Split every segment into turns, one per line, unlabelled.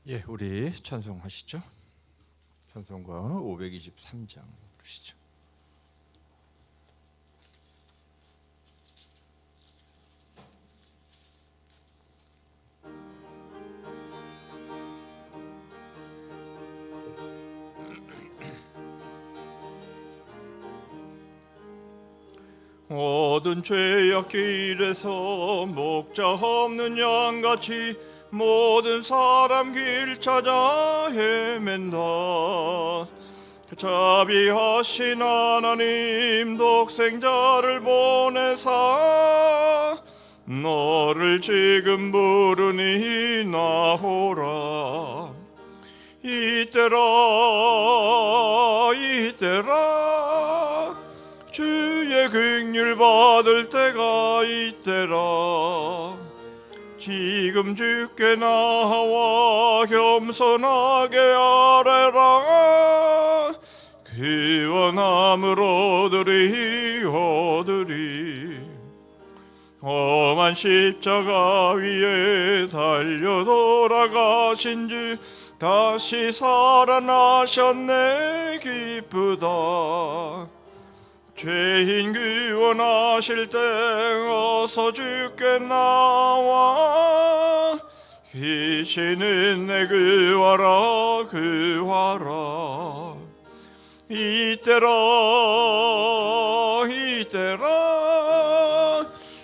예, 우리 찬송하시죠. 찬송가 523장 부르시죠. 모든 죄악 길에서 목자 없는 양같이 모든 사람 길 찾아 헤맨다. 자비하신 하나님 독생자를 보내사 너를 지금 부르니 나오라. 이때라 주의 긍휼 받을 때가 이때라. 지금 주께 나와 겸손하게 아뢰라. 그 원함을 얻으리. 험한 십자가 위에 달려 돌아가신 주 다시 살아나셨네. 기쁘다. 죄인 구원하실 때 어서 주께 나와. 귀신은 내 구하라. 이때라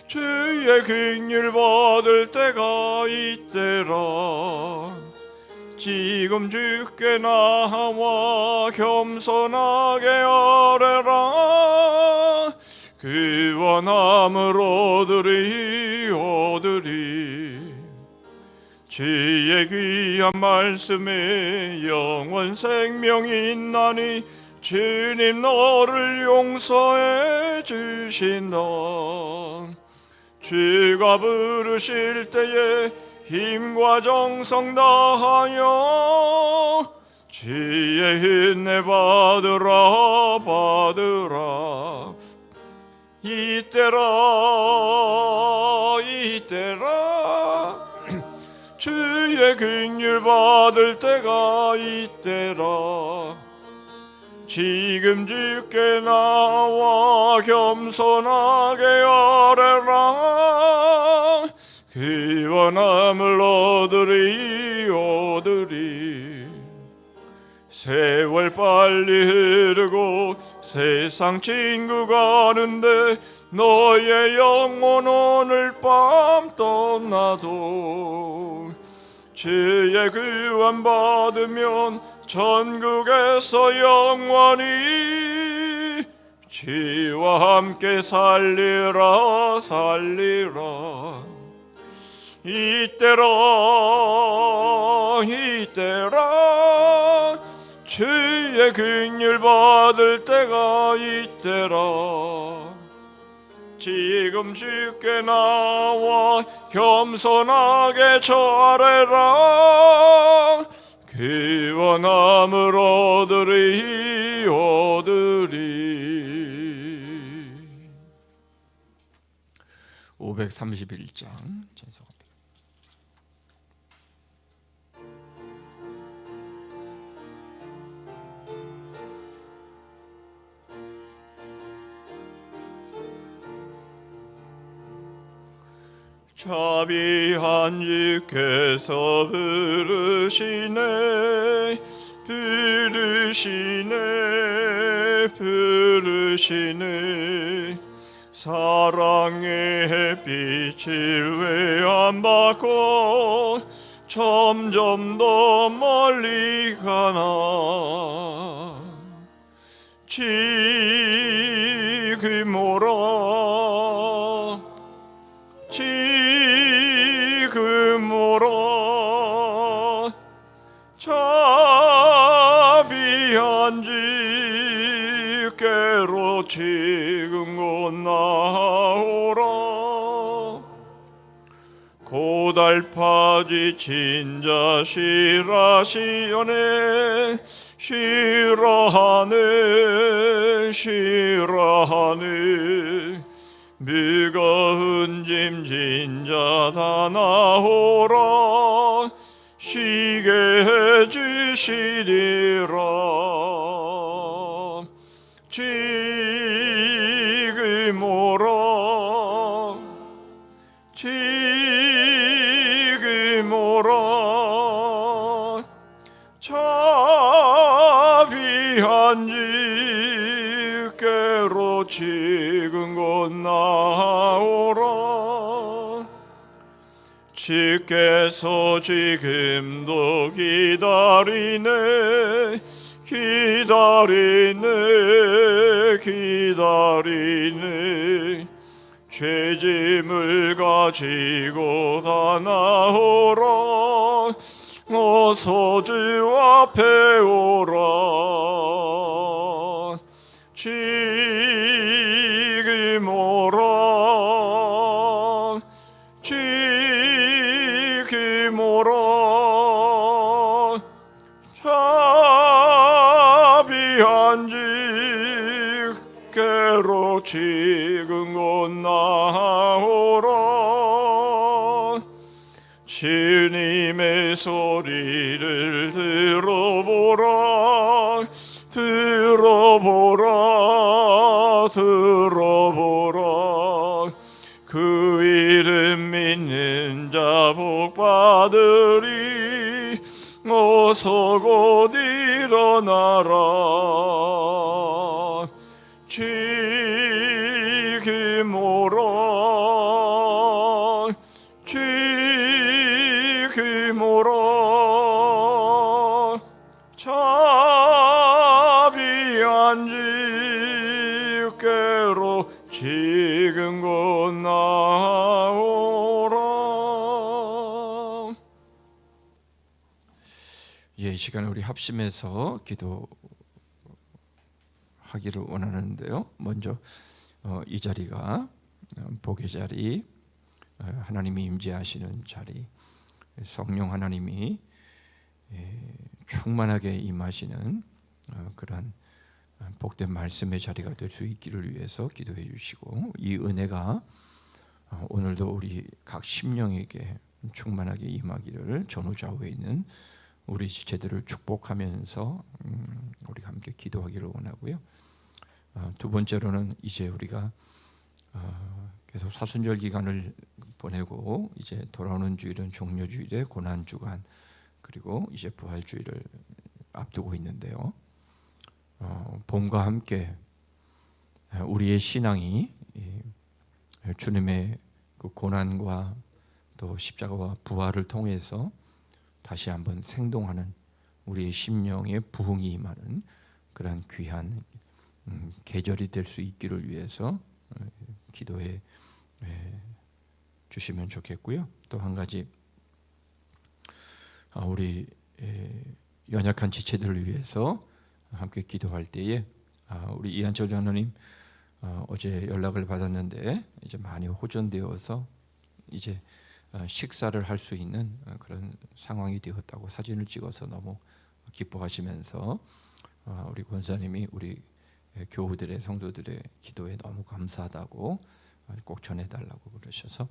주의 긍휼 받을 때가 이때라. 지금 주께 나와 겸손하게 아뢰라. 그 원함을 얻으리. 주의 귀한 말씀에 영원 생명이 있나니 주님 너를 용서해 주신다. 주가 부르실 때에 힘과 정성 다하여 주의 은혜 받으라. 이때라 주의 긍휼 받을 때가 이때라. 지금 주께 나와 겸손하게 아뢰라. 그 원함을 얻으리. 세월 빨리 흐르고 세상 친구 가는데 너의 영혼 오늘 밤 떠나도 주의 구원 받으면 천국에서 영원히 주와 함께 살리라. 이때라 주의 긍휼 받을 때가 이때라. 지금 주께 나와 겸손하게 절하라. 그 원함을 얻으리. 531장 찬송합니다. 자비한 주께서 부르시네. 사랑의 햇빛을 왜 안 받고 점점 더 멀리 가나. 지금 오라. 자비한 주께로 지금 곧 나오라. 고달파지 진자 싫어하네. 무거운 짐 진자 다 나오라. 쉬게 해 주시리라. 지금 오라 지금 오라 자비한 주께로 지금 곧 나오라. 주께서 지금도 기다리네 죄짐을 가지고 다 나오라. 어서 주 앞에 오라. 지금 오라. 지금 오라. 자비한 주께로 지금 곧 나오라. 주님의 소리를 들어보라. 그 이름 믿는 자 복받으리. 어서 곧 일어나라. 지금 오라. 지금 오라. 자비한 주께로 지금 곧 나오라.
이 시간에 우리 합심해서 기도하기를 원하는데요. 먼저 이 자리가 복의 자리, 하나님이 임재하시는 자리, 성령 하나님이 충만하게 임하시는 그런 복된 말씀의 자리가 될 수 있기를 위해서 기도해 주시고, 이 은혜가 오늘도 우리 각 심령에게 충만하게 임하기를 전후좌우에 있는 우리 지체들을 축복하면서 우리가 함께 기도하기를 원하고요. 두 번째로는 이제 우리가 계속 사순절 기간을 보내고 이제 돌아오는 주일은 종료주일의 고난주간, 그리고 이제 부활주일을 앞두고 있는데요. 봄과 함께 우리의 신앙이 주님의 그 고난과 또 십자가와 부활을 통해서 다시 한번 생동하는 우리의 심령의 부흥이 임하는 그러한 귀한 계절이 될 수 있기를 위해서 기도해 주시면 좋겠고요. 또 한 가지, 우리 연약한 지체들을 위해서 함께 기도할 때에 우리 이한철 장로님 어제 연락을 받았는데 이제 많이 호전되어서 이제 식사를 할 수 있는 그런 상황이 되었다고 사진을 찍어서 너무 기뻐하시면서 우리 권사님이 우리 교우들의 성도들의 기도에 너무 감사하다고 꼭 전해달라고 그러셔서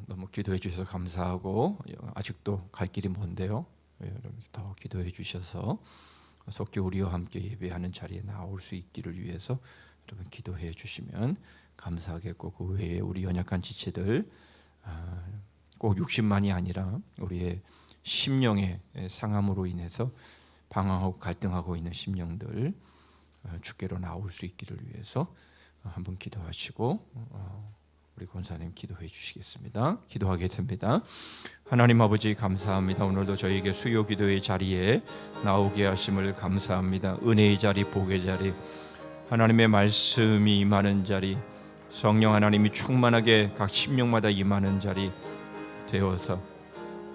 너무 기도해 주셔서 감사하고, 아직도 갈 길이 먼데요. 여러분 더 기도해 주셔서 속히 우리와 함께 예배하는 자리에 나올 수 있기를 위해서 여러분 기도해 주시면 감사하겠고, 그 외에 우리 연약한 지체들 꼭 60만이 아니라 우리의 심령의 상함으로 인해서 방황하고 갈등하고 있는 심령들 주께로 나올 수 있기를 위해서 한번 기도하시고 우리 권사님 기도해 주시겠습니다. 기도하겠습니다. 하나님 아버지 감사합니다. 오늘도 저희에게 수요 기도의 자리에 나오게 하심을 감사합니다. 은혜의 자리, 복의 자리, 하나님의 말씀이 임하는 자리, 성령 하나님이 충만하게 각 심령마다 임하는 자리 되어서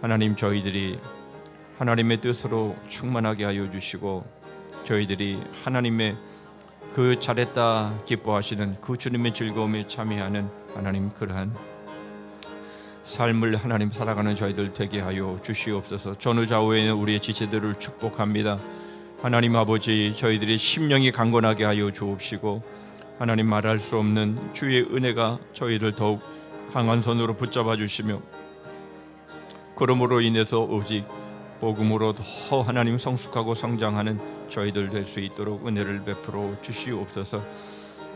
하나님, 저희들이 하나님의 뜻으로 충만하게 하여 주시고, 저희들이 하나님의 그 잘했다 기뻐하시는 그 주님의 즐거움에 참여하는 하나님, 그러한 삶을 하나님 살아가는 저희들 되게 하여 주시옵소서. 전후좌우에 있는 우리의 지체들을 축복합니다. 하나님 아버지, 저희들의 심령이 강건하게 하여 주옵시고, 하나님 말할 수 없는 주의 은혜가 저희를 더욱 강한 손으로 붙잡아 주시며, 그러므로 인해서 오직 복음으로 더 하나님 성숙하고 성장하는 저희들 될 수 있도록 은혜를 베풀어 주시옵소서.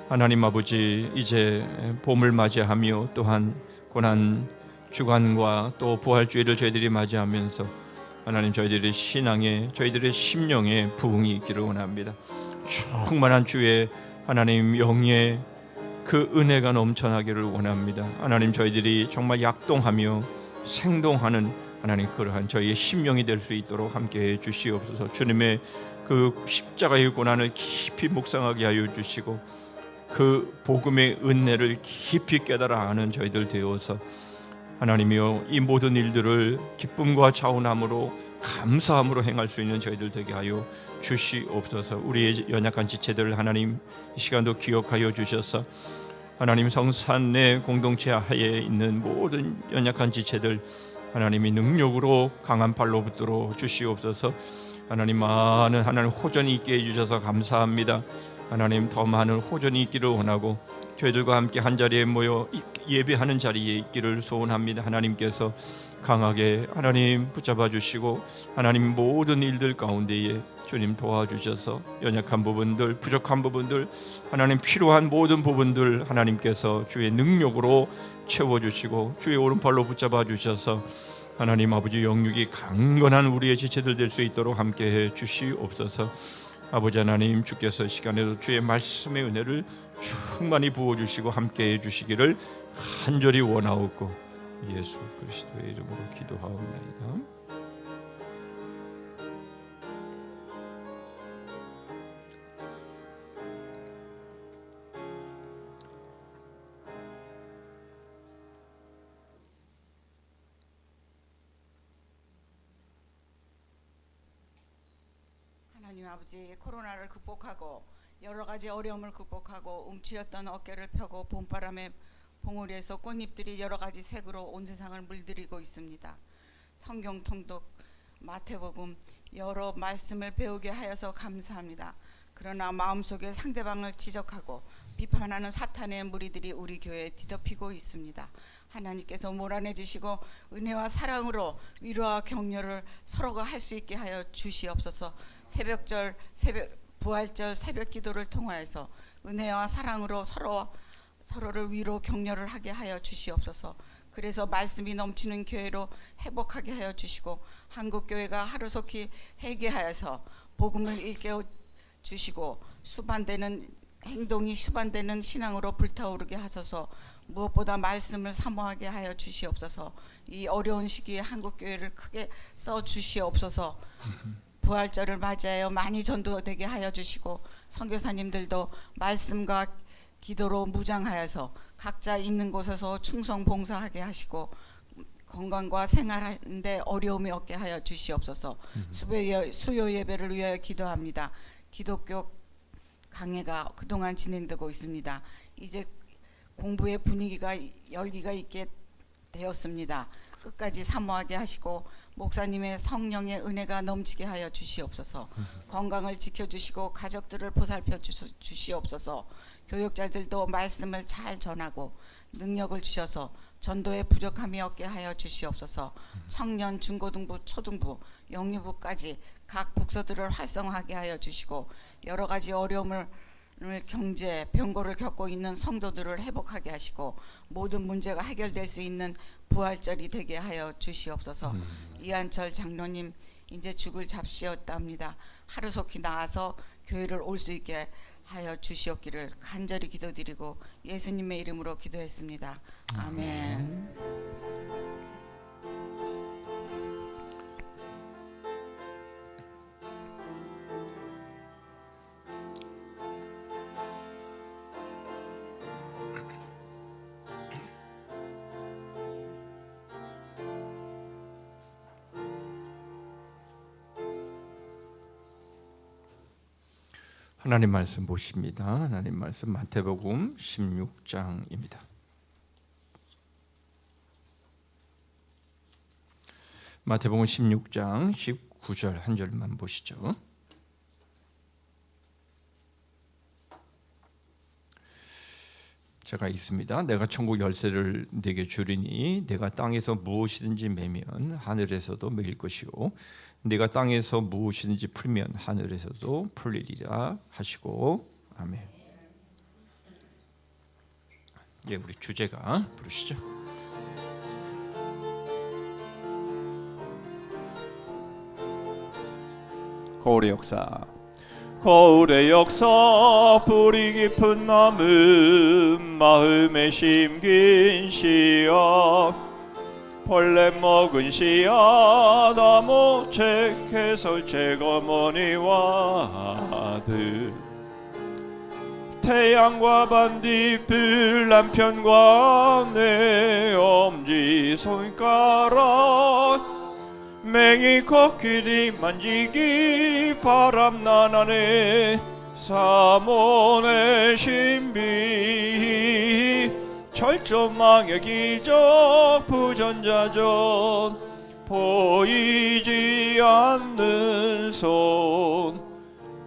하나님 아버지, 이제 봄을 맞이하며 또한 고난 주간과 또 부활주일을 저희들이 맞이하면서 하나님 저희들의 신앙에 저희들의 심령에 부흥이 있기를 원합니다. 충만한 주의 하나님 영의 그 은혜가 넘쳐나기를 원합니다. 하나님 저희들이 정말 약동하며 생동하는 하나님 그러한 저희의 심령이 될 수 있도록 함께해 주시옵소서. 주님의 그 십자가의 고난을 깊이 묵상하게 하여 주시고 그 복음의 은혜를 깊이 깨달아 아는 저희들 되어서 하나님이여 이 모든 일들을 기쁨과 자원함으로 감사함으로 행할 수 있는 저희들 되게 하여 주시옵소서. 우리의 연약한 지체들을 하나님 이 시간도 기억하여 주셔서 하나님 성산의 공동체 하에 있는 모든 연약한 지체들 하나님이 능력으로 강한 발로 붙들어 주시옵소서. 하나님 많은 하나님 호전이 있게 해주셔서 감사합니다. 하나님 더 많은 호전이 있기를 원하고 저희들과 함께 한 자리에 모여 예배하는 자리에 있기를 소원합니다. 하나님께서 강하게 하나님 붙잡아 주시고 하나님 모든 일들 가운데에 주님 도와주셔서 연약한 부분들, 부족한 부분들, 하나님 필요한 모든 부분들 하나님께서 주의 능력으로 채워주시고 주의 오른팔로 붙잡아 주셔서 하나님 아버지 영육이 강건한 우리의 지체들 될 수 있도록 함께해 주시옵소서. 아버지 하나님 주께서 시간에도 주의 말씀의 은혜를 충만히 부어주시고 함께해 주시기를 간절히 원하옵고 예수 그리스도의 이름으로 기도하옵나이다.
하나님 아버지, 코로나를 극복하고 여러 가지 어려움을 극복하고 움츠렸던 어깨를 펴고 봄바람에 봉우리에서 꽃잎들이 여러 가지 색으로 온 세상을 물들이고 있습니다. 성경 통독, 마태복음 여러 말씀을 배우게 하여서 감사합니다. 그러나 마음속에 상대방을 지적하고 비판하는 사탄의 무리들이 우리 교회에 뒤덮이고 있습니다. 하나님께서 몰아내 주시고 은혜와 사랑으로 위로와 격려를 서로가 할 수 있게 하여 주시옵소서. 부활절 새벽 기도를 통하여서 은혜와 사랑으로 서로를 위로 격려를 하게 하여 주시옵소서. 그래서 말씀이 넘치는 교회로 회복하게 하여 주시고 한국교회가 하루속히 회개하여서 복음을 일깨워 주시고 행동이 수반되는 신앙으로 불타오르게 하소서. 무엇보다 말씀을 사모하게 하여 주시옵소서. 이 어려운 시기에 한국교회를 크게 써 주시옵소서. 부활절을 맞이하여 많이 전도되게 하여 주시고 선교사님들도 말씀과 기도로 무장하여서 각자 있는 곳에서 충성 봉사하게 하시고 건강과 생활하는데 어려움이 없게 하여 주시옵소서. 수요 예배를 위하여 기도합니다. 기독교 강해가 그동안 진행되고 있습니다. 이제 공부의 분위기가 열기가 있게 되었습니다. 끝까지 사모하게 하시고 목사님의 성령의 은혜가 넘치게 하여 주시옵소서. 건강을 지켜주시고 가족들을 보살펴 주시옵소서. 교육자들도 말씀을 잘 전하고 능력을 주셔서 전도에 부족함이 없게 하여 주시옵소서. 청년, 중고등부, 초등부, 영유부까지 각 부서들을 활성화하게 하여 주시고 여러 가지 어려움을 경제, 병고를 겪고 있는 성도들을 회복하게 하시고 모든 문제가 해결될 수 있는 부활절이 되게 하여 주시옵소서. 이한철 장로님 이제 죽을 잡시었답니다. 하루속히 나아서 교회를 올 수 있게 하여 주시옵기를 간절히 기도드리고 예수님의 이름으로 기도했습니다. 아멘.
하나님 말씀 보십니다. 하나님 말씀 마태복음 16장입니다. 마태복음 16장 19절 한 절만 보시죠. 제가 읽습니다. 내가 천국 열쇠를 네게 주리니 내가 땅에서 무엇이든지 매면 하늘에서도 매일 것이요 네가 땅에서 무엇이든지 풀면 하늘에서도 풀리리라 하시고 아멘. 예, 우리 주제가 부르시죠.
거울의 역사. 거울의 역사 뿌리 깊은 나무 마음에 심긴 씨앗 벌레 먹은 씨앗 아모책 해설책 어머니와 아들 태양과 반딧불 남편과 내 엄지 손가락 맹이 코끼리 만지기 바람난 안에 사몬의 신비 철조망의 기적 부전자전 보이지 않는 손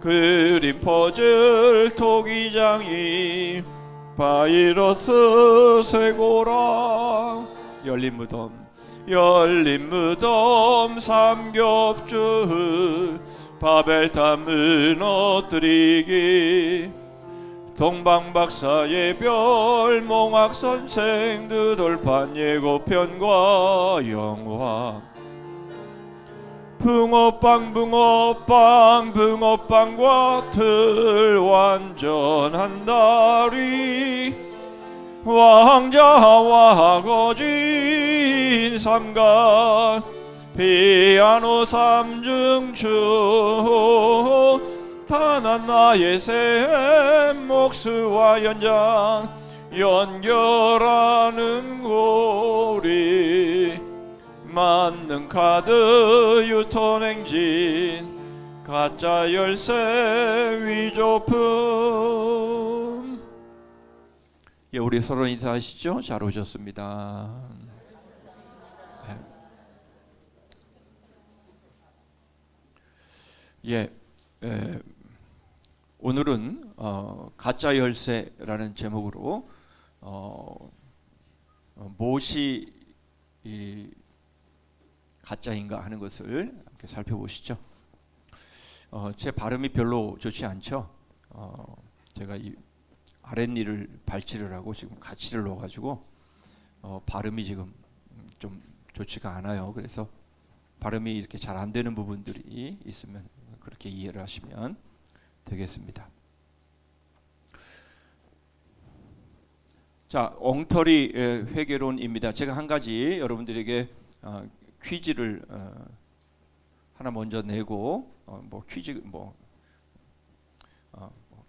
그림 퍼즐 토기장이 바이러스 쇠고랑 열린 무덤 삼겹줄 바벨탑 무너뜨리기 동방박사의 별 몽학선생 느돌판 예고편과 영화 붕어빵과 틀 완전한 다리 왕자와 거진 삼간 피아노 삼중추 탄한 나의 샘 목수와 연장 연결하는 고리 만능 카드 유턴행진 가짜 열쇠 위조품. 예, 우리 서로 인사하시죠. 잘 오셨습니다. 예, 오늘은 가짜 열쇠라는 제목으로 무엇이 가짜인가 하는 것을 이렇게 살펴보시죠. 제 발음이 별로 좋지 않죠. 제가 이 아랫니를 발치를 하고 지금 가치를 넣어가지고 발음이 지금 좀 좋지가 않아요. 그래서 발음이 이렇게 잘 안 되는 부분들이 있으면 그렇게 이해를 하시면 되겠습니다. 자, 엉터리 회계론입니다. 제가 한 가지 여러분들에게 퀴즈를 하나 먼저 내고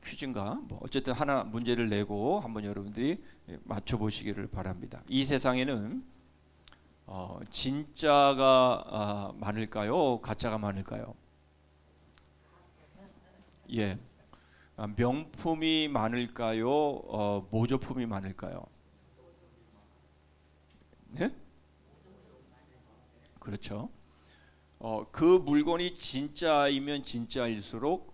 퀴즈인가 어쨌든 하나 문제를 내고 한번 여러분들이 맞춰 보시기를 바랍니다. 이 세상에는 진짜가 많을까요? 가짜가 많을까요? 예, 명품이 많을까요? 모조품이 많을까요? 네? 그렇죠. 그 물건이 진짜이면 진짜일수록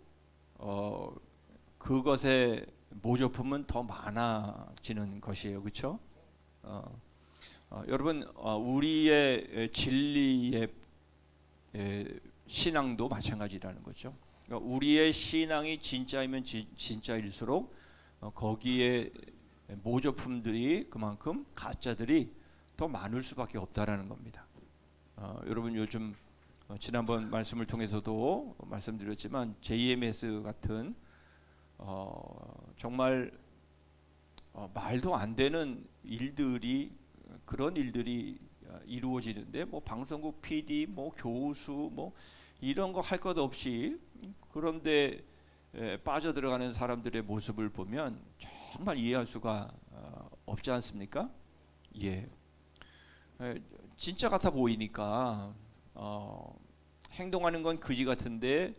그것의 모조품은 더 많아지는 것이에요. 그렇죠? 여러분, 우리의 진리의 신앙도 마찬가지라는 거죠. 그러니까 우리의 신앙이 진짜이면 진짜일수록 거기에 모조품들이 그만큼 가짜들이 더 많을 수밖에 없다라는 겁니다. 여러분 요즘 지난번 말씀을 통해서도 말씀드렸지만 JMS 같은 정말 말도 안 되는 일들이 그런 일들이 이루어지는데 뭐 방송국 PD 뭐 교수 뭐 이런 거 할 것 없이 그런데 빠져들어가는 사람들의 모습을 보면 정말 이해할 수가 없지 않습니까? 예, 진짜 같아 보이니까 행동하는 건 그지 같은데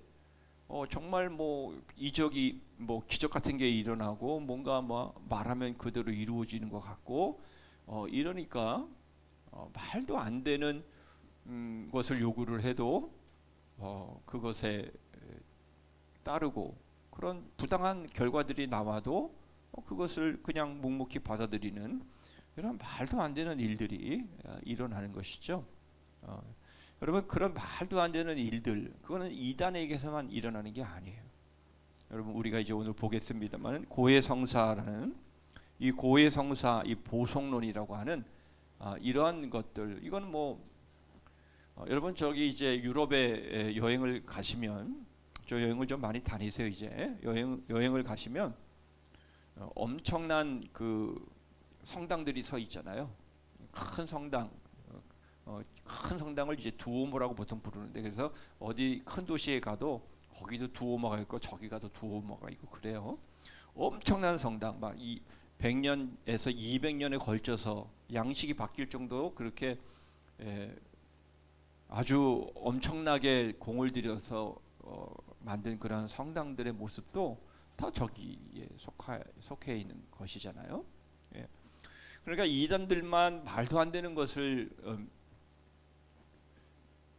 정말 뭐 이적이 뭐 기적 같은 게 일어나고 뭔가 뭐 말하면 그대로 이루어지는 것 같고 이러니까 말도 안 되는 것을 요구를 해도 그것에 따르고 그런 부당한 결과들이 나와도 그것을 그냥 묵묵히 받아들이는 이런 말도 안 되는 일들이 일어나는 것이죠. 여러분 그런 말도 안 되는 일들 그거는 이단에게서만 일어나는 게 아니에요. 여러분 우리가 이제 오늘 보겠습니다만 고해성사라는 이 고해성사 이 보속론이라고 하는 이러한 것들 이건 뭐 여러분 저기 이제 유럽에 여행을 가시면 저 여행을 좀 많이 다니세요. 이제 여행을 가시면 엄청난 그 성당들이 서 있잖아요. 큰 성당 큰 성당을 이제 두오모라고 보통 부르는데 그래서 어디 큰 도시에 가도 거기도 두오모가 있고 저기 가도 두오모가 있고 그래요. 엄청난 성당 막 이 100년에서 200년에 걸쳐서 양식이 바뀔 정도로 그렇게 아주 엄청나게 공을 들여서 만든 그런 성당들의 모습도 다 저기에 속해 있는 것이잖아요. 예. 그러니까 이단들만 말도 안 되는 것을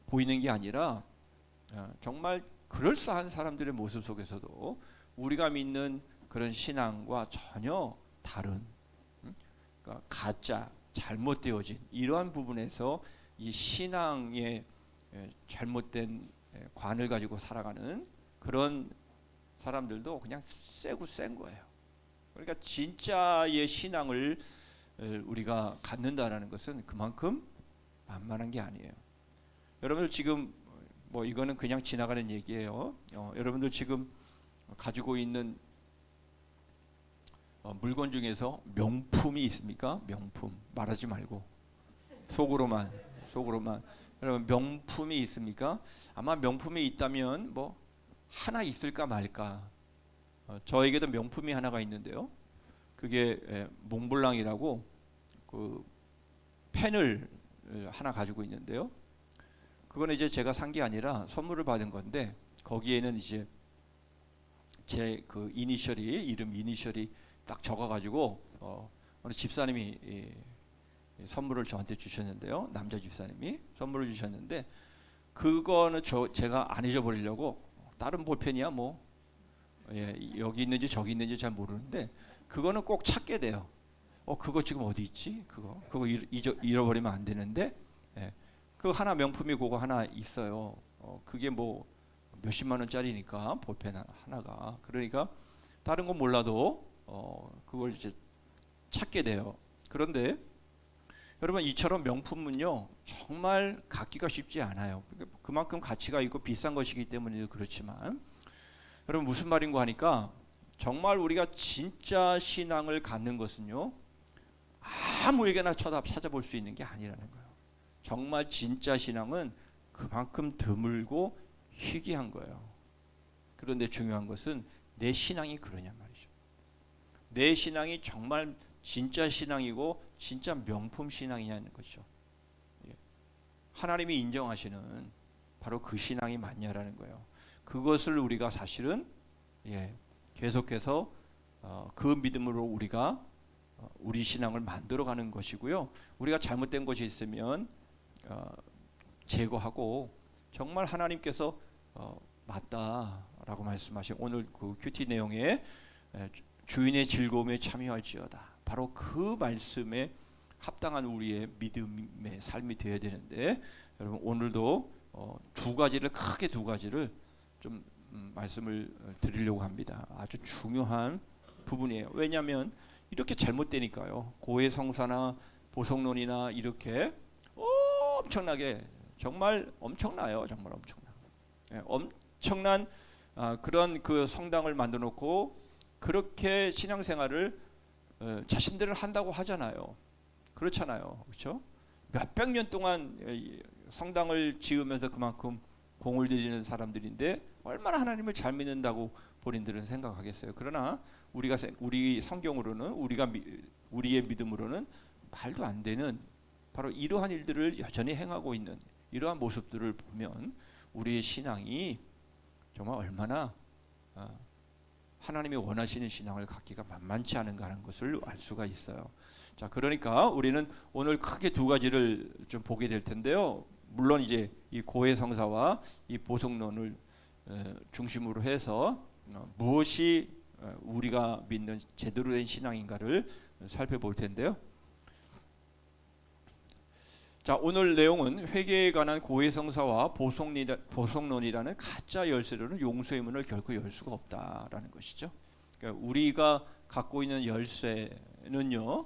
보이는 게 아니라 정말 그럴싸한 사람들의 모습 속에서도 우리가 믿는 그런 신앙과 전혀 다른 그러니까 가짜 잘못되어진 이러한 부분에서 이 신앙의 잘못된 관을 가지고 살아가는 그런 사람들도 그냥 세고 센 거예요. 그러니까 진짜의 신앙을 우리가 갖는다라는 것은 그만큼 만만한 게 아니에요. 여러분들 지금 뭐 이거는 그냥 지나가는 얘기예요. 여러분들 지금 가지고 있는 물건 중에서 명품이 있습니까? 명품 말하지 말고 속으로만 여러분 명품이 있습니까? 아마 명품이 있다면 뭐 하나 있을까 말까. 저에게도 명품이 하나가 있는데요. 그게 몽블랑이라고 그 펜을 하나 가지고 있는데요. 그거는 이제 제가 산 게 아니라 선물을 받은 건데 거기에는 이제 제 그 이름 이니셜이 딱 적어가지고 어느 집사님이 선물을 저한테 주셨는데요. 남자 집사님이 선물을 주셨는데 그거는 제가 안 잊어버리려고 다른 볼펜이야 뭐 여기 있는지 저기 있는지 잘 모르는데 그거는 꼭 찾게 돼요. 그거 지금 어디 있지? 그거 잃어버리면 안 되는데 그 하나 명품이 그거 하나 있어요. 그게 뭐 몇십만 원짜리니까 볼펜 하나가 그러니까 다른 건 몰라도 그걸 이제 찾게 돼요. 그런데 여러분 이처럼 명품은요 정말 갖기가 쉽지 않아요. 그만큼 가치가 있고 비싼 것이기 때문에 그렇지만 여러분 무슨 말인고 하니까 정말 우리가 진짜 신앙을 갖는 것은요 아무에게나 찾아볼 수 있는 게 아니라는 거예요. 정말 진짜 신앙은 그만큼 드물고 희귀한 거예요. 그런데 중요한 것은 내 신앙이 그러냐 말이죠. 내 신앙이 정말 진짜 신앙이고 진짜 명품 신앙이냐는 거죠. 하나님이 인정하시는 바로 그 신앙이 맞냐라는 거예요. 그것을 우리가 사실은 계속해서 그 믿음으로 우리가 우리 신앙을 만들어가는 것이고요. 우리가 잘못된 것이 있으면 제거하고 정말 하나님께서 맞다라고 말씀하신 오늘 그 큐티 내용에 주인의 즐거움에 참여할지어다. 바로 그 말씀에 합당한 우리의 믿음의 삶이 되어야 되는데 여러분 오늘도 크게 두 가지를 좀 말씀을 드리려고 합니다. 아주 중요한 부분이에요. 왜냐하면 이렇게 잘못되니까요. 고해성사나 보속론이나 이렇게 엄청나게 정말 엄청나요. 정말 엄청난 그런 그 성당을 만들어 놓고 그렇게 신앙생활을 자신들을 한다고 하잖아요. 그렇잖아요. 그렇죠? 몇백 년 동안 성당을 지으면서 그만큼 공을 들이는 사람들인데 얼마나 하나님을 잘 믿는다고 본인들은 생각하겠어요. 그러나 우리 성경으로는 우리의 믿음으로는 말도 안 되는 바로 이러한 일들을 여전히 행하고 있는 이러한 모습들을 보면 우리의 신앙이 정말 얼마나 하나님이 원하시는 신앙을 갖기가 만만치 않은가 하는 것을 알 수가 있어요. 자, 그러니까 우리는 오늘 크게 두 가지를 좀 보게 될 텐데요. 물론 이제 이 고해성사와 이 보속론을 중심으로 해서 무엇이 우리가 믿는 제대로 된 신앙인가를 살펴볼 텐데요. 자, 오늘 내용은 회개에 관한 고해성사와 보석론이라는 가짜 열쇠로는 용서의 문을 결코 열 수가 없다라는 것이죠. 그러니까 우리가 갖고 있는 열쇠는요,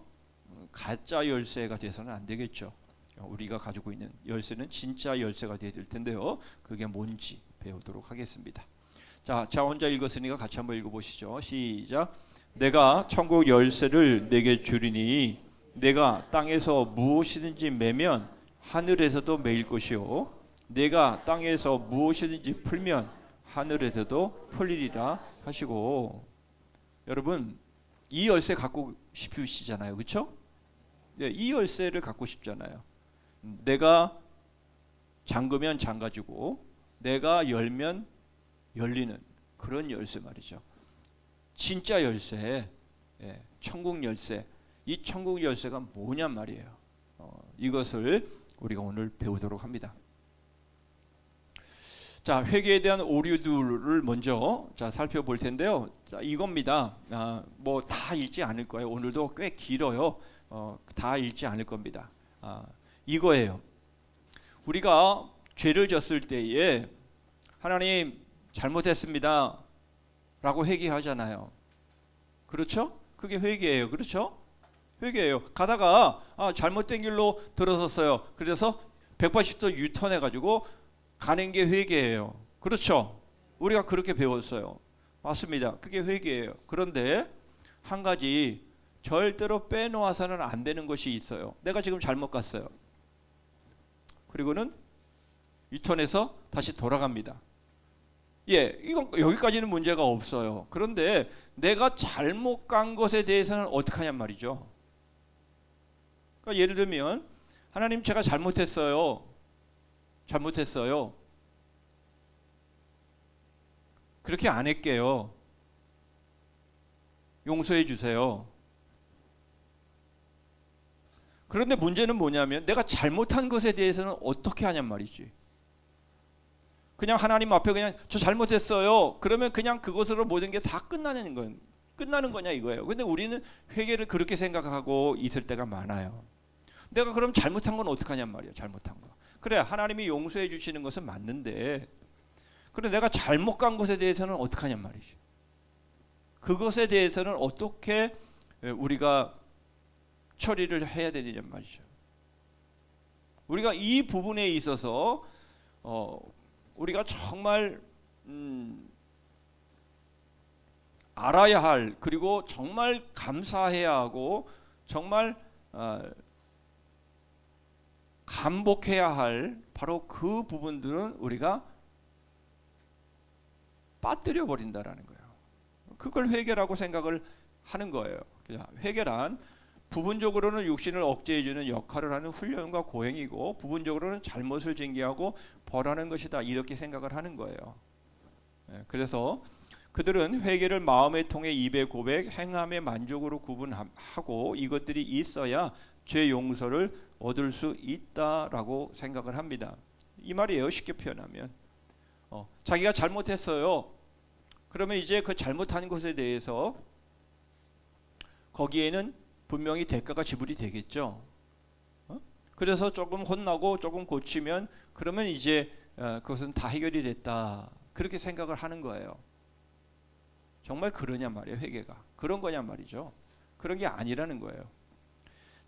가짜 열쇠가 돼서는 안 되겠죠. 우리가 가지고 있는 열쇠는 진짜 열쇠가 되어야 될 텐데요. 그게 뭔지 배우도록 하겠습니다. 자, 혼자 읽었으니까 같이 한번 읽어보시죠. 시작. 내가 천국 열쇠를 내게 주리니 내가 땅에서 무엇이든지 매면 하늘에서도 매일 것이요 내가 땅에서 무엇이든지 풀면 하늘에서도 풀리리라 하시고, 여러분 이 열쇠 갖고 싶으시잖아요, 그렇죠? 네, 이 열쇠를 갖고 싶잖아요. 내가 잠그면 잠가지고 내가 열면 열리는 그런 열쇠 말이죠. 진짜 열쇠, 예, 천국 열쇠. 이 천국 열쇠가 뭐냔 말이에요. 이것을 우리가 오늘 배우도록 합니다. 자, 회개에 대한 오류들을 먼저 살펴볼 텐데요. 자, 이겁니다. 뭐 다 읽지 않을 거예요. 오늘도 꽤 길어요. 다 읽지 않을 겁니다. 이거예요. 우리가 죄를 졌을 때에 하나님 잘못했습니다 라고 회개하잖아요. 그렇죠? 그게 회개예요. 그렇죠? 회개예요. 가다가 잘못된 길로 들어섰어요. 그래서 180도 유턴해 가지고 가는 게 회개예요. 그렇죠? 우리가 그렇게 배웠어요. 맞습니다. 그게 회개예요. 그런데 한 가지 절대로 빼놓아서는 안 되는 것이 있어요. 내가 지금 잘못 갔어요. 그리고는 유턴해서 다시 돌아갑니다. 예, 이건 여기까지는 문제가 없어요. 그런데 내가 잘못 간 것에 대해서는 어떻게 하냔 말이죠. 그러니까 예를 들면 하나님 제가 잘못했어요. 그렇게 안 할게요. 용서해 주세요. 그런데 문제는 뭐냐면 내가 잘못한 것에 대해서는 어떻게 하냔 말이지. 그냥 하나님 앞에 그냥 저 잘못했어요. 그러면 그냥 그것으로 모든 게 다 끝나는 거냐 이거예요. 근데 우리는 회개를 그렇게 생각하고 있을 때가 많아요. 내가 그럼 잘못한 건 어떡하냔 말이에요. 잘못한 거. 그래, 하나님이 용서해 주시는 것은 맞는데, 그래 내가 잘못 간 것에 대해서는 어떡하냔 말이죠. 그것에 대해서는 어떻게 우리가 처리를 해야 되느냐 말이죠. 우리가 이 부분에 있어서 우리가 정말 알아야 할, 그리고 정말 감사해야 하고 정말 감복해야 할 바로 그 부분들은 우리가 빠뜨려 버린다라는 거예요. 그걸 회개라고 생각을 하는 거예요. 회개란 부분적으로는 육신을 억제해주는 역할을 하는 훈련과 고행이고, 부분적으로는 잘못을 징계하고 벌하는 것이다, 이렇게 생각을 하는 거예요. 그래서 그들은 회개를 마음의 통해 입의 고백, 행함의 만족으로 구분하고 이것들이 있어야 죄 용서를 얻을 수 있다라고 생각을 합니다. 이 말이에요. 쉽게 표현하면 자기가 잘못했어요. 그러면 이제 그 잘못한 것에 대해서 거기에는 분명히 대가가 지불이 되겠죠. 그래서 조금 혼나고 조금 고치면 그러면 이제 그것은 다 해결이 됐다, 그렇게 생각을 하는 거예요. 정말 그러냐 말이에요. 회개가 그런 거냐 말이죠. 그런 게 아니라는 거예요.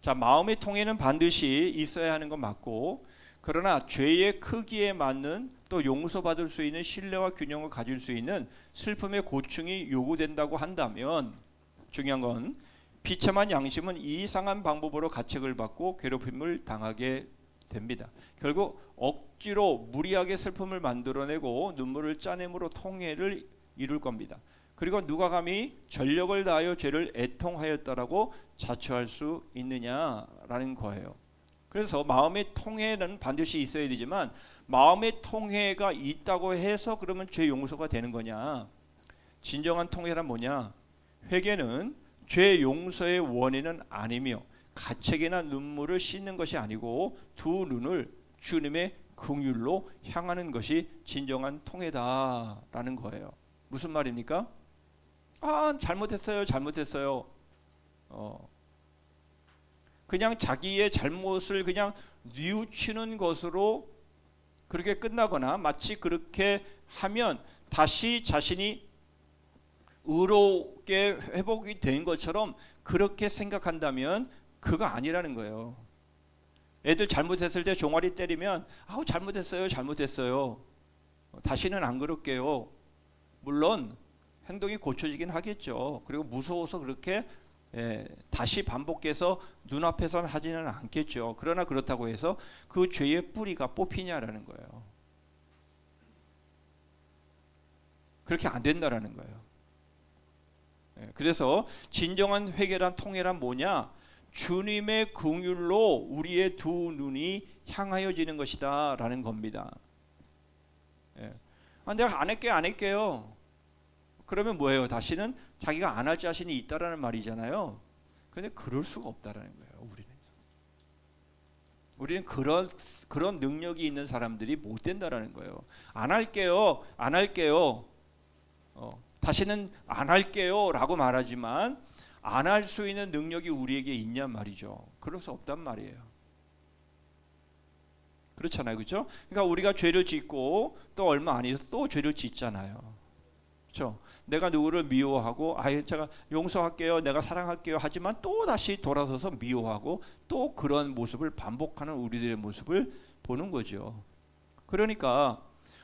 자, 마음의 통해는 반드시 있어야 하는 건 맞고, 그러나 죄의 크기에 맞는 또 용서받을 수 있는 신뢰와 균형을 가질 수 있는 슬픔의 고충이 요구된다고 한다면, 중요한 건 비참한 양심은 이상한 방법으로 가책을 받고 괴롭힘을 당하게 됩니다. 결국 억지로 무리하게 슬픔을 만들어내고 눈물을 짜냄으로 통해를 이룰 겁니다. 그리고 누가 감히 전력을 다하여 죄를 애통하였다라고 자처할 수 있느냐라는 거예요. 그래서 마음의 통해는 반드시 있어야 되지만, 마음의 통해가 있다고 해서 그러면 죄 용서가 되는 거냐? 진정한 통해란 뭐냐? 회개는 죄 용서의 원인은 아니며 가책이나 눈물을 씻는 것이 아니고 두 눈을 주님의 긍휼로 향하는 것이 진정한 통해다라는 거예요. 무슨 말입니까? 잘못했어요. 그냥 자기의 잘못을 그냥 뉘우치는 것으로 그렇게 끝나거나 마치 그렇게 하면 다시 자신이 의롭게 회복이 된 것처럼 그렇게 생각한다면 그거 아니라는 거예요. 애들 잘못했을 때 종아리 때리면 아우 잘못했어요. 다시는 안 그럴게요. 물론 행동이 고쳐지긴 하겠죠. 그리고 무서워서 그렇게 다시 반복해서 눈앞에서는 하지는 않겠죠. 그러나 그렇다고 해서 그 죄의 뿌리가 뽑히냐라는 거예요. 그렇게 안 된다라는 거예요. 그래서 진정한 회개란 통회란 뭐냐? 주님의 긍휼로 우리의 두 눈이 향하여지는 것이다 라는 겁니다. 내가 안 할게요. 그러면 뭐예요? 다시는 자기가 안 할 자신이 있다라는 말이잖아요. 그런데 그럴 수가 없다라는 거예요. 우리는 그런 능력이 있는 사람들이 못 된다라는 거예요. 안 할게요. 다시는 안 할게요라고 말하지만 안 할 수 있는 능력이 우리에게 있냐 말이죠. 그럴 수 없단 말이에요. 그렇잖아요, 그렇죠? 그러니까 우리가 죄를 짓고 또 얼마 안 있어서 또 죄를 짓잖아요. 그렇죠? 내가 누구를 미워하고 제가 용서할게요, 내가 사랑할게요 하지만 또 다시 돌아서서 미워하고 또 그런 모습을 반복하는 우리들의 모습을 보는 거죠. 그러니까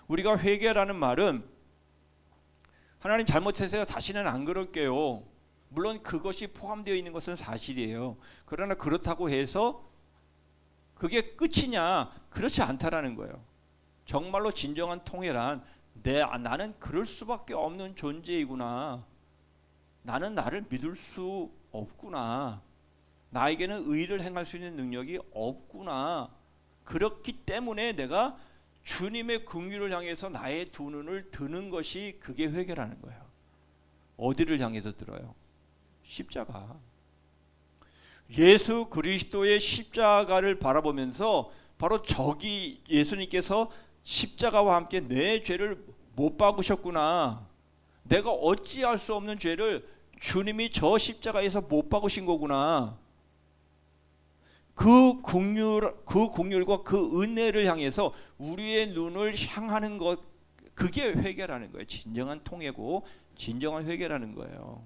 우리가 회개라는 말은 하나님 잘못했어요, 다시는 안 그럴게요. 물론 그것이 포함되어 있는 것은 사실이에요. 그러나 그렇다고 해서 그게 끝이냐? 그렇지 않다라는 거예요. 정말로 진정한 통회란 나는 그럴 수밖에 없는 존재이구나. 나는 나를 믿을 수 없구나. 나에게는 의를 행할 수 있는 능력이 없구나. 그렇기 때문에 내가 주님의 긍휼을 향해서 나의 두 눈을 드는 것이 그게 회개라는 거예요. 어디를 향해서 들어요? 십자가. 예수 그리스도의 십자가를 바라보면서 바로 저기 예수님께서 십자가와 함께 내 죄를 못 박으셨구나. 내가 어찌할 수 없는 죄를 주님이 저 십자가에서 못 박으신 거구나. 그 긍휼과 그 은혜를 향해서 우리의 눈을 향하는 것, 그게 회개라는 거예요. 진정한 통회고 진정한 회개라는 거예요.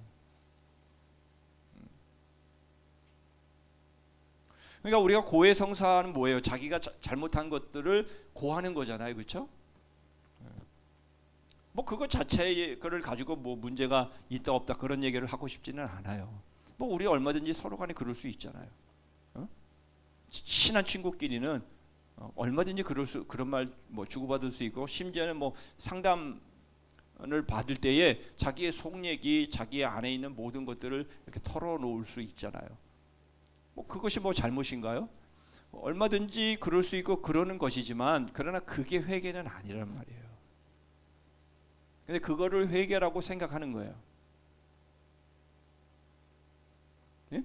그러니까 우리가 고해성사는 뭐예요? 자기가 잘못한 것들을 고하는 거잖아요, 그렇죠? 뭐 그거 자체의 거를 가지고 뭐 문제가 있다 없다 그런 얘기를 하고 싶지는 않아요. 뭐 우리 얼마든지 서로 간에 그럴 수 있잖아요. 친한 친구끼리는 얼마든지 그런 말 뭐 주고받을 수 있고, 심지어는 뭐 상담을 받을 때에 자기의 속 얘기, 자기의 안에 있는 모든 것들을 이렇게 털어놓을 수 있잖아요. 뭐 그것이 뭐 잘못인가요? 얼마든지 그럴 수 있고 그러는 것이지만, 그러나 그게 회개는 아니란 말이에요. 근데 그거를 회개라고 생각하는 거예요. 예?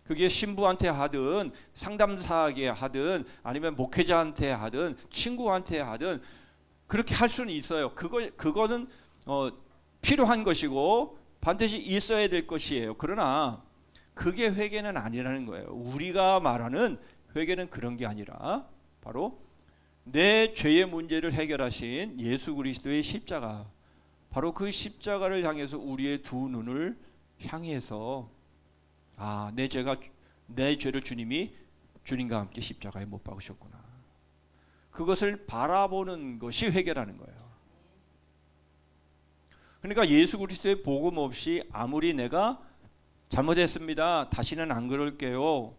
그게 신부한테 하든 상담사에게 하든 아니면 목회자한테 하든 친구한테 하든 그렇게 할 수는 있어요. 그거는 필요한 것이고 반드시 있어야 될 것이에요. 그러나 그게 회개는 아니라는 거예요. 우리가 말하는 회개는 그런 게 아니라 바로 내 죄의 문제를 해결하신 예수 그리스도의 십자가, 바로 그 십자가를 향해서 우리의 두 눈을 향해서 내 죄를 주님이 주님과 함께 십자가에 못 박으셨구나. 그것을 바라보는 것이 회개라는 거예요. 그러니까 예수 그리스도의 복음 없이 아무리 내가 잘못했습니다, 다시는 안 그럴게요,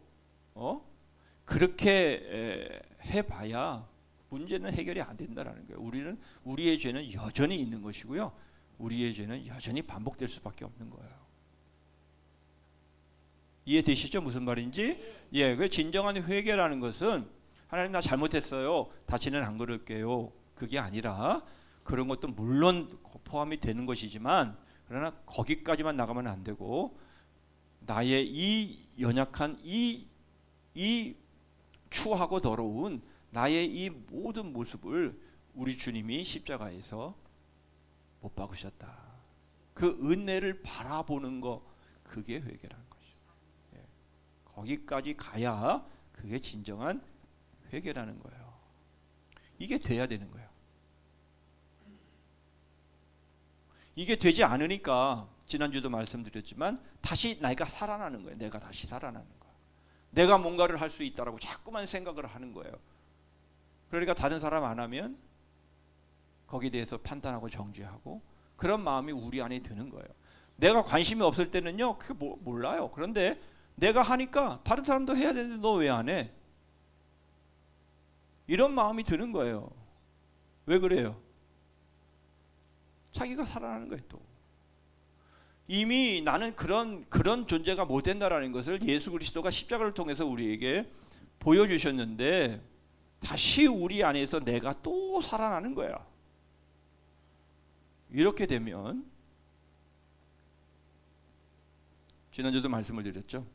그렇게 해봐야 문제는 해결이 안 된다는 거예요. 우리의 죄는 여전히 있는 것이고요, 우리의 죄는 여전히 반복될 수밖에 없는 거예요. 이해되시죠? 무슨 말인지? 예, 그 진정한 회개라는 것은 하나님 나 잘못했어요, 다시는 안 그럴게요, 그게 아니라, 그런 것도 물론 포함이 되는 것이지만 그러나 거기까지만 나가면 안 되고, 나의 이 연약한 이 추하고 더러운 나의 이 모든 모습을 우리 주님이 십자가에서 못 박으셨다. 그 은혜를 바라보는 거, 그게 회개라는 거죠. 예. 거기까지 가야 그게 진정한 회개라는 거예요. 이게 돼야 되는 거예요. 이게 되지 않으니까 지난주도 말씀드렸지만 다시 내가 살아나는 거예요. 내가 다시 살아나는 거예요. 내가 뭔가를 할 수 있다라고 자꾸만 생각을 하는 거예요. 그러니까 다른 사람 안 하면 거기에 대해서 판단하고 정죄하고 그런 마음이 우리 안에 드는 거예요. 내가 관심이 없을 때는요, 그게 몰라요. 그런데 내가 하니까 다른 사람도 해야 되는데 너 왜 안 해? 이런 마음이 드는 거예요. 왜 그래요? 자기가 살아나는 거예요. 또 이미 나는 그런 존재가 못 된다라는 것을 예수 그리스도가 십자가를 통해서 우리에게 보여주셨는데 다시 우리 안에서 내가 또 살아나는 거야. 이렇게 되면 지난주도 말씀을 드렸죠.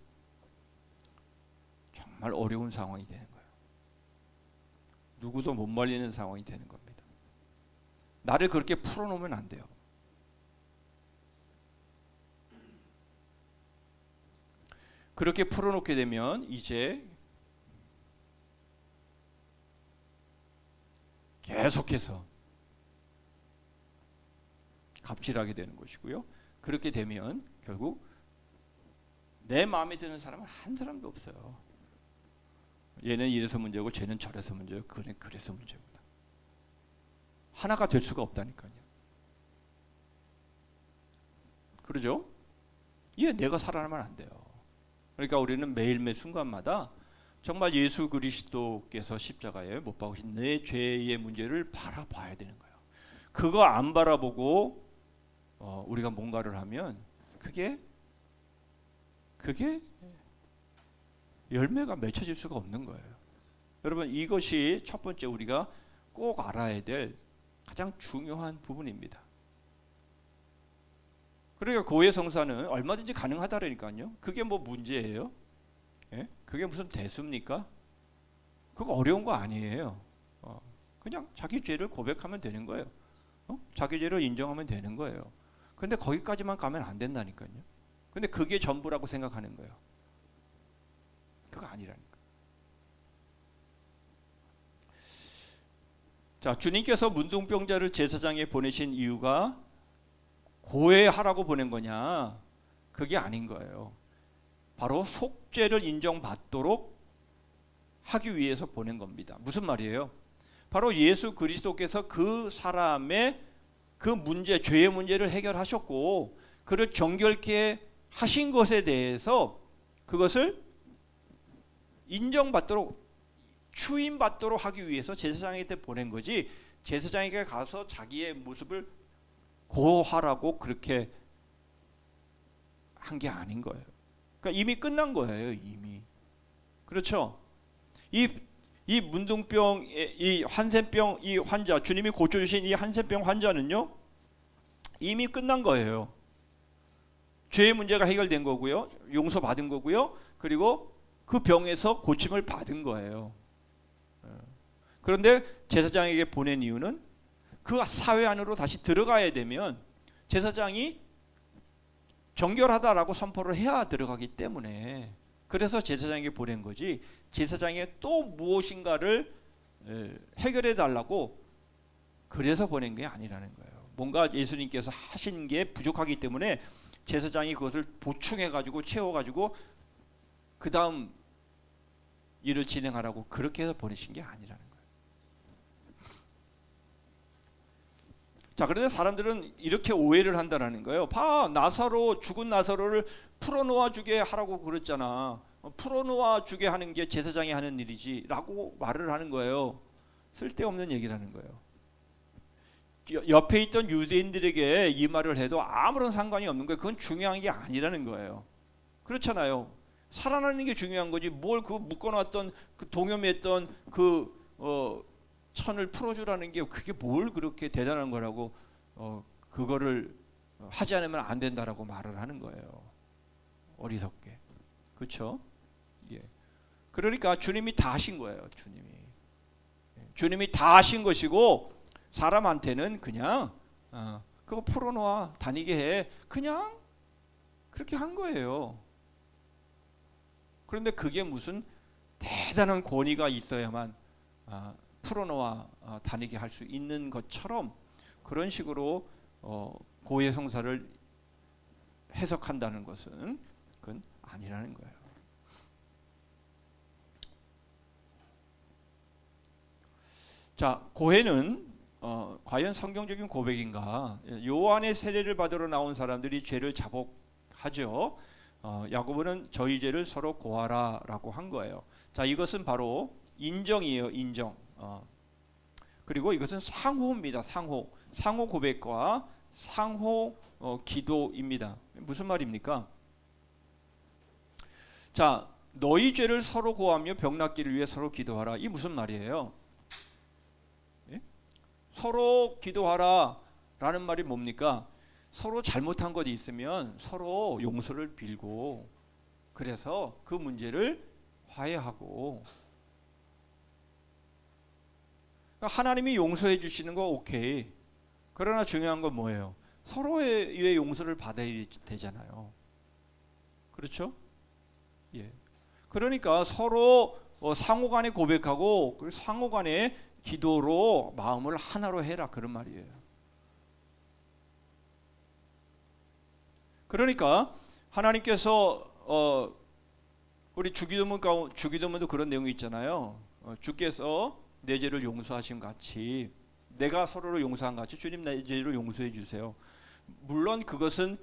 정말 어려운 상황이 되는 거예요. 누구도 못 말리는 상황이 되는 겁니다. 나를 그렇게 풀어놓으면 안 돼요. 그렇게 풀어놓게 되면 이제 계속해서 갑질하게 되는 것이고요. 그렇게 되면 결국 내 마음에 드는 사람은 한 사람도 없어요. 얘는 이래서 문제고 쟤는 저래서 문제고 그는 그래서 문제입니다. 하나가 될 수가 없다니까요. 그러죠? 내가 살아나면 안 돼요. 그러니까 우리는 매일매일 순간마다 정말 예수 그리스도께서 십자가에 못 박으신 내 죄의 문제를 바라봐야 되는 거예요. 그거 안 바라보고 우리가 뭔가를 하면 그게 열매가 맺혀질 수가 없는 거예요. 여러분 이것이 첫 번째 우리가 꼭 알아야 될 가장 중요한 부분입니다. 그러니까 고해성사는 얼마든지 가능하다라니까요. 그게 뭐 문제예요? 예? 그게 무슨 대수입니까? 그거 어려운 거 아니에요. 그냥 자기 죄를 고백하면 되는 거예요. 자기 죄를 인정하면 되는 거예요. 근데 거기까지만 가면 안 된다니까요. 근데 그게 전부라고 생각하는 거예요. 그거 아니라니까. 자, 주님께서 문둥병자를 제사장에 보내신 이유가 고해하라고 보낸 거냐? 그게 아닌 거예요. 바로 속죄를 인정받도록 하기 위해서 보낸 겁니다. 무슨 말이에요? 바로 예수 그리스도께서 그 사람의 그 문제, 죄의 문제를 해결하셨고 그를 정결케 하신 것에 대해서 그것을 인정받도록 추임받도록 하기 위해서 제사장에게 보낸 거지, 제사장에게 가서 자기의 모습을 고하라고 그렇게 한 게 아닌 거예요. 그러니까 이미 끝난 거예요. 이미. 그렇죠? 이 문둥병, 이 한센병, 이 환자, 주님이 고쳐주신 이 한센병 환자는요, 이미 끝난 거예요. 죄의 문제가 해결된 거고요, 용서받은 거고요, 그리고 그 병에서 고침을 받은 거예요. 그런데 제사장에게 보낸 이유는 그 사회 안으로 다시 들어가야 되면 제사장이 정결하다라고 선포를 해야 들어가기 때문에, 그래서 제사장에게 보낸 거지, 제사장의 또 무엇인가를 해결해 달라고 그래서 보낸 게 아니라는 거예요. 뭔가 예수님께서 하신 게 부족하기 때문에 제사장이 그것을 보충해 가지고 채워 가지고 그 다음 일을 진행하라고 그렇게 해서 보내신 게 아니라는 거예요. 자, 그런데 사람들은 이렇게 오해를 한다는 거예요. 나사로, 죽은 나사로를 풀어놓아 주게 하라고 그랬잖아. 풀어놓아 주게 하는 게 제사장이 하는 일이지 라고 말을 하는 거예요. 쓸데없는 얘기를 하는 거예요. 옆에 있던 유대인들에게 이 말을 해도 아무런 상관이 없는 거예요. 그건 중요한 게 아니라는 거예요. 그렇잖아요. 살아나는 게 중요한 거지, 뭘 그 묶어놨던 그 동염했던 그 천을 풀어주라는 게 그게 뭘 그렇게 대단한 거라고 그거를 하지 않으면 안 된다라고 말을 하는 거예요. 어리석게. 그렇죠? 예. 그러니까 주님이 다 하신 거예요. 주님이 다 하신 것이고, 사람한테는 그냥 그거 풀어놓아 다니게 해, 그냥 그렇게 한 거예요. 그런데 그게 무슨 대단한 권위가 있어야만 풀어놓아 다니게 할 수 있는 것처럼 그런 식으로 고해 성사를 해석한다는 것은 그건 아니라는 거예요. 자, 고해는 과연 성경적인 고백인가? 요한의 세례를 받으러 나온 사람들이 죄를 자복하죠. 야고보는 저희 죄를 서로 고하라라고 한 거예요. 자, 이것은 바로 인정이에요, 인정. 그리고 이것은 상호입니다, 상호 고백과 상호 기도입니다. 무슨 말입니까? 자, 너희 죄를 서로 고하며 병 낫기를 위해 서로 기도하라. 이 무슨 말이에요? 예? 서로 기도하라라는 말이 뭡니까? 서로 잘못한 것이 있으면 서로 용서를 빌고 그래서 그 문제를 화해하고, 그러니까 하나님이 용서해 주시는 거 오케이. 그러나 중요한 건 뭐예요? 서로의 용서를 받아야 되잖아요. 그렇죠? 예. 그러니까 서로 상호간에 고백하고 그 상호간에 기도로 마음을 하나로 해라, 그런 말이에요. 그러니까 하나님께서 우리 주기도문도 그런 내용이 있잖아요. 주께서 내 죄를 용서하신 같이 내가 서로를 용서한 같이 주님 내 죄를 용서해 주세요. 물론 그것은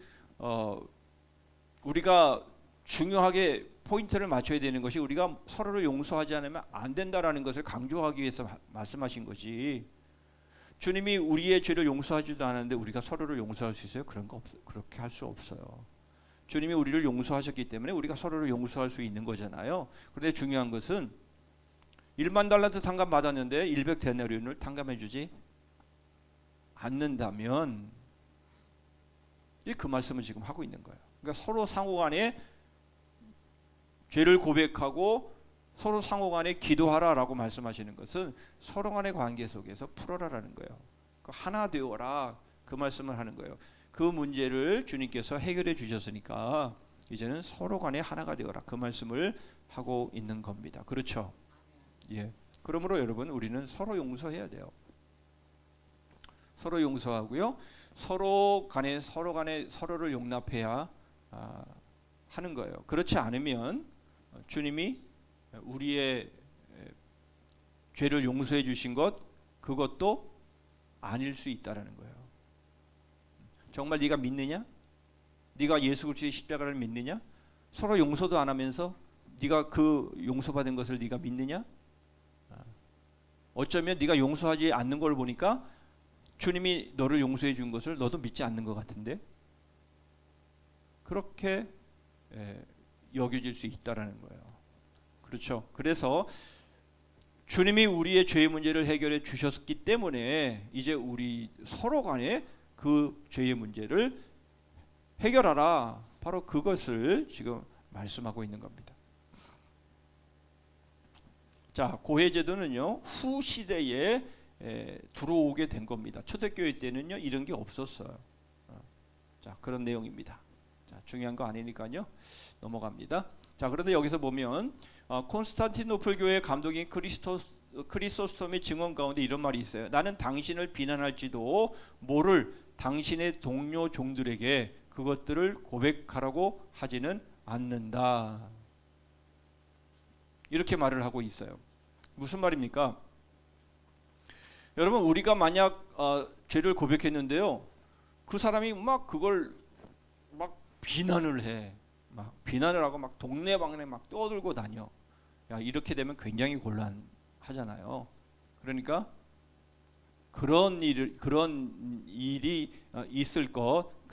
우리가 중요하게 포인트를 맞춰야 되는 것이 우리가 서로를 용서하지 않으면 안 된다라는 것을 강조하기 위해서 말씀하신 거지. 주님이 우리의 죄를 용서하지도 않았는데 우리가 서로를 용서할 수 있어요? 그렇게 할 수 없어요. 주님이 우리를 용서하셨기 때문에 우리가 서로를 용서할 수 있는 거잖아요. 그런데 중요한 것은 1만 달란트 탕감 받았는데 100데나리온을 탕감해 주지 않는다면 그 말씀을 지금 하고 있는 거예요. 그러니까 서로 상호간에 죄를 고백하고 서로 상호간에 기도하라라고 말씀하시는 것은 서로 간의 관계 속에서 풀어라라는 거예요. 하나 되어라, 그 말씀을 하는 거예요. 그 문제를 주님께서 해결해 주셨으니까 이제는 서로 간에 하나가 되어라, 그 말씀을 하고 있는 겁니다. 그렇죠? 예. 그러므로 여러분, 우리는 서로 용서해야 돼요. 서로 용서하고요. 서로 간에 서로를 용납해야 하는 거예요. 그렇지 않으면 주님이 우리의 죄를 용서해 주신 그것도 아닐 수 있다라는 거예요. 정말 네가 믿느냐? 네가 예수 그리스도의 십자가를 믿느냐? 서로 용서도 안 하면서 네가 그 용서받은 것을 네가 믿느냐? 어쩌면 네가 용서하지 않는 걸 보니까 주님이 너를 용서해 준 것을 너도 믿지 않는 것 같은데, 그렇게 여겨질 수 있다라는 거예요. 그렇죠? 그래서 주님이 우리의 죄의 문제를 해결해 주셨기 때문에 이제 우리 서로 간에 그 죄의 문제를 해결하라, 바로 그것을 지금 말씀하고 있는 겁니다. 자, 고해제도는요 후 시대에 들어오게 된 겁니다. 초대교회 때는요 이런 게 없었어요. 자, 그런 내용입니다. 자, 중요한 거 아니니까요 넘어갑니다. 자, 그런데 여기서 보면 콘스탄티노플 교회 감독인 크리소스톰의 증언 가운데 이런 말이 있어요. 나는 당신을 비난할지도 모를 당신의 동료 종들에게 그것들을 고백하라고 하지는 않는다. 이렇게 말을 하고 있어요. 무슨 말입니까? 여러분, 우리가 만약 죄를 고백했는데요, 그 사람이 막 그걸 막 비난을 해, 막 비난을 하고 막 동네방네 막 떠들고 다녀. 야, 이렇게 되면 굉장히 곤란하잖아요. 그러니까 그런 일이 있을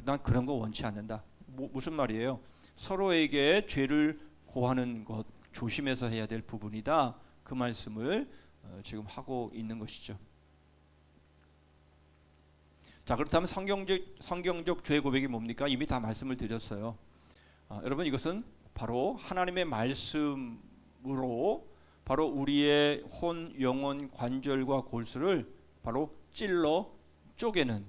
난 그런 거 원치 않는다. 무슨 말이에요? 서로에게 죄를 고하는 것 조심해서 해야 될 부분이다. 그 말씀을 지금 하고 있는 것이죠. 자, 그렇다면 성경적 죄 고백이 뭡니까? 이미 다 말씀을 드렸어요. 여러분, 이것은 바로 하나님의 말씀으로 바로 우리의 혼, 영혼, 관절과 골수를 바로 찔러 쪼개는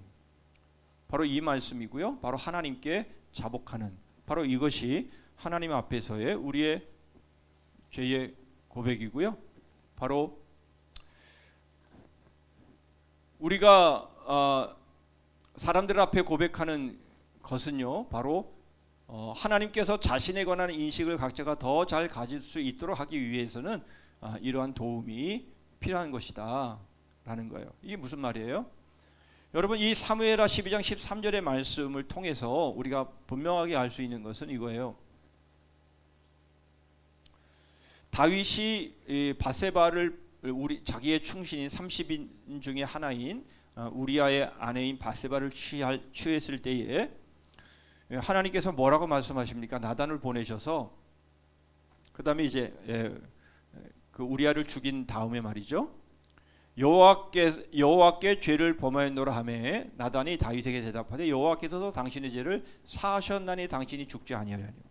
바로 이 말씀이고요. 바로 하나님께 자복하는 바로 이것이 하나님 앞에서의 우리의 죄의 고백이고요. 바로 우리가 사람들 앞에 고백하는 것은요, 바로 하나님께서 자신에 관한 인식을 각자가 더 잘 가질 수 있도록 하기 위해서는 이러한 도움이 필요한 것이다 라는 거예요. 이게 무슨 말이에요? 여러분, 이 사무엘하 12장 13절의 말씀을 통해서 우리가 분명하게 알 수 있는 것은 이거예요. 다윗이 바세바를 자기의 충신인 30인 중에 하나인 우리아의 아내인 바세바를 취했을 때에 하나님께서 뭐라고 말씀하십니까? 나단을 보내셔서 그 다음에 이제 그 우리아를 죽인 다음에 말이죠. 여호와께 죄를 범하였노라 하매 나단이 다윗에게 대답하되 여호와께서도 당신의 죄를 사하셨나니 당신이 죽지 아니하려니.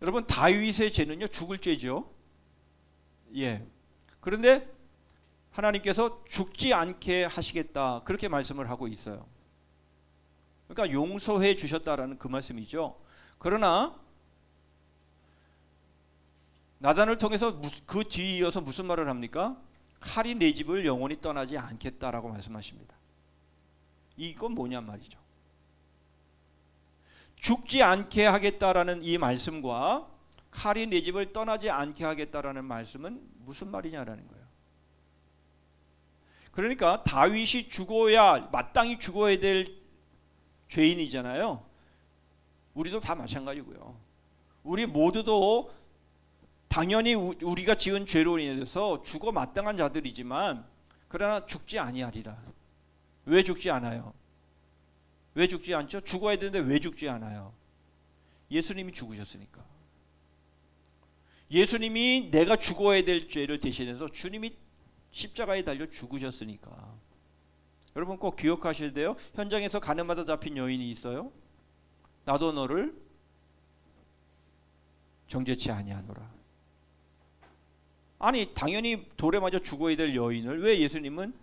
여러분, 다윗의 죄는요, 죽을 죄죠. 예. 그런데 하나님께서 죽지 않게 하시겠다, 그렇게 말씀을 하고 있어요. 그러니까 용서해 주셨다라는 그 말씀이죠. 그러나 나단을 통해서 그 뒤에 이어서 무슨 말을 합니까? 칼이 내 집을 영원히 떠나지 않겠다라고 말씀하십니다. 이건 뭐냐 말이죠. 죽지 않게 하겠다라는 이 말씀과 칼이 내 집을 떠나지 않게 하겠다라는 말씀은 무슨 말이냐라는 거예요. 그러니까 다윗이 죽어야, 마땅히 죽어야 될 죄인이잖아요. 우리도 다 마찬가지고요. 우리 모두도 당연히 우리가 지은 죄로 인해서 죽어 마땅한 자들이지만 그러나 죽지 아니하리라. 왜 죽지 않아요? 왜 죽지 않죠? 죽어야 되는데 왜 죽지 않아요? 예수님이 죽으셨으니까. 예수님이 내가 죽어야 될 죄를 대신해서 주님이 십자가에 달려 죽으셨으니까. 여러분 꼭 기억하셔야 돼요. 현장에서 가늠하다 잡힌 여인이 있어요. 나도 너를 정죄치 아니하노라. 아니, 당연히 돌에 맞아 죽어야 될 여인을 왜 예수님은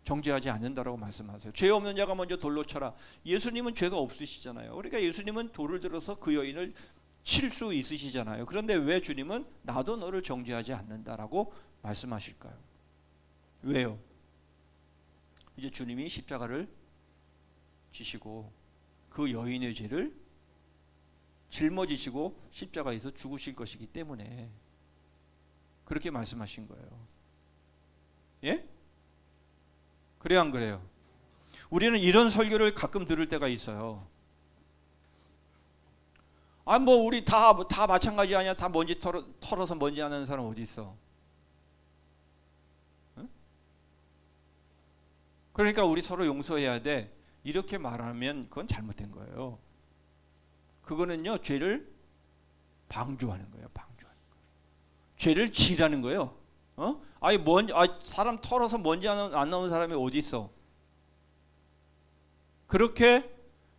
정죄하지 않는다라고 말씀하세요? 죄 없는 자가 먼저 돌로 쳐라. 예수님은 죄가 없으시잖아요. 그러니까 예수님은 돌을 들어서 그 여인을 칠 수 있으시잖아요. 그런데 왜 주님은 나도 너를 정죄하지 않는다라고 말씀하실까요? 왜요? 이제 주님이 십자가를 지시고 그 여인의 죄를 짊어지시고 십자가에서 죽으실 것이기 때문에 그렇게 말씀하신 거예요. 예? 그래요, 안 그래요? 우리는 이런 설교를 가끔 들을 때가 있어요. 아, 뭐 우리 다 마찬가지 아니야? 다 먼지 털어서 먼지 안 하는 사람 어디 있어? 응? 그러니까 우리 서로 용서해야 돼. 이렇게 말하면 그건 잘못된 거예요. 그거는요, 죄를 방조하는 거예요. 방조하는 거예요. 죄를 지라는 거예요. 아니 사람 털어서 먼지 안 나오는 사람이 어디 있어? 그렇게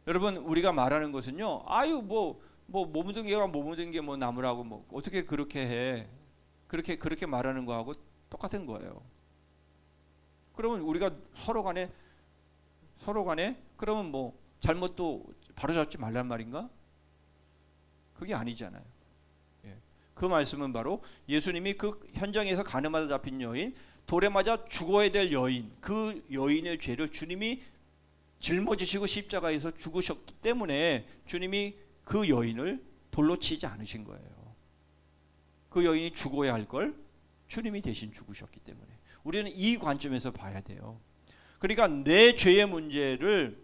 여러분 우리가 말하는 것은요. 아유 뭐 모무등개가 모무등개 뭐 나무라고 뭐 어떻게 그렇게 해? 그렇게 말하는 거하고 똑같은 거예요. 그러면 우리가 서로 간에 그러면 뭐 잘못도 바로잡지 말란 말인가? 그게 아니잖아요. 예. 그 말씀은 바로 예수님이 그 현장에서 가늠하다 잡힌 여인, 돌에 맞아 죽어야 될 여인, 그 여인의 죄를 주님이 짊어지시고 십자가에서 죽으셨기 때문에 주님이 그 여인을 돌로 치지 않으신 거예요. 그 여인이 죽어야 할 걸 주님이 대신 죽으셨기 때문에 우리는 이 관점에서 봐야 돼요. 그러니까 내 죄의 문제를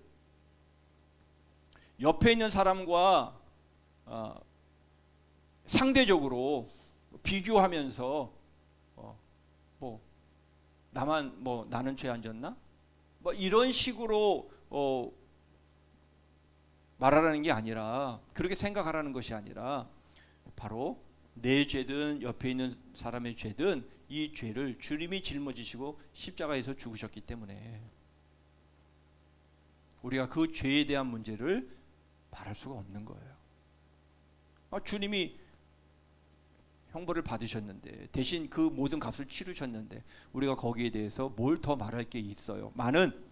옆에 있는 사람과 상대적으로 비교하면서 나는 죄 안 졌나? 뭐 이런 식으로 말하라는 게 아니라, 그렇게 생각하라는 것이 아니라 바로 내 죄든 옆에 있는 사람의 죄든 이 죄를 주님이 짊어지시고 십자가에서 죽으셨기 때문에 우리가 그 죄에 대한 문제를 말할 수가 없는 거예요. 주님이 형벌을 받으셨는데 대신 그 모든 값을 치르셨는데 우리가 거기에 대해서 뭘 더 말할 게 있어요? 많은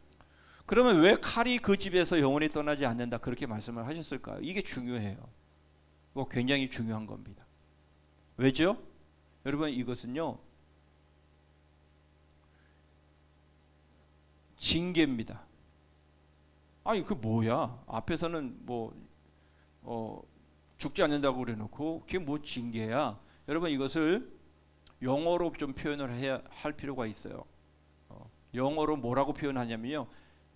그러면 왜 칼이 그 집에서 영원히 떠나지 않는다 그렇게 말씀을 하셨을까요? 이게 중요해요. 이거 굉장히 중요한 겁니다. 왜죠? 여러분 이것은요 징계입니다. 아니 그 뭐야? 앞에서는 뭐 죽지 않는다고 그래놓고 그게 뭐 징계야? 여러분 이것을 영어로 좀 표현을 해야 할 필요가 있어요. 영어로 뭐라고 표현하냐면요,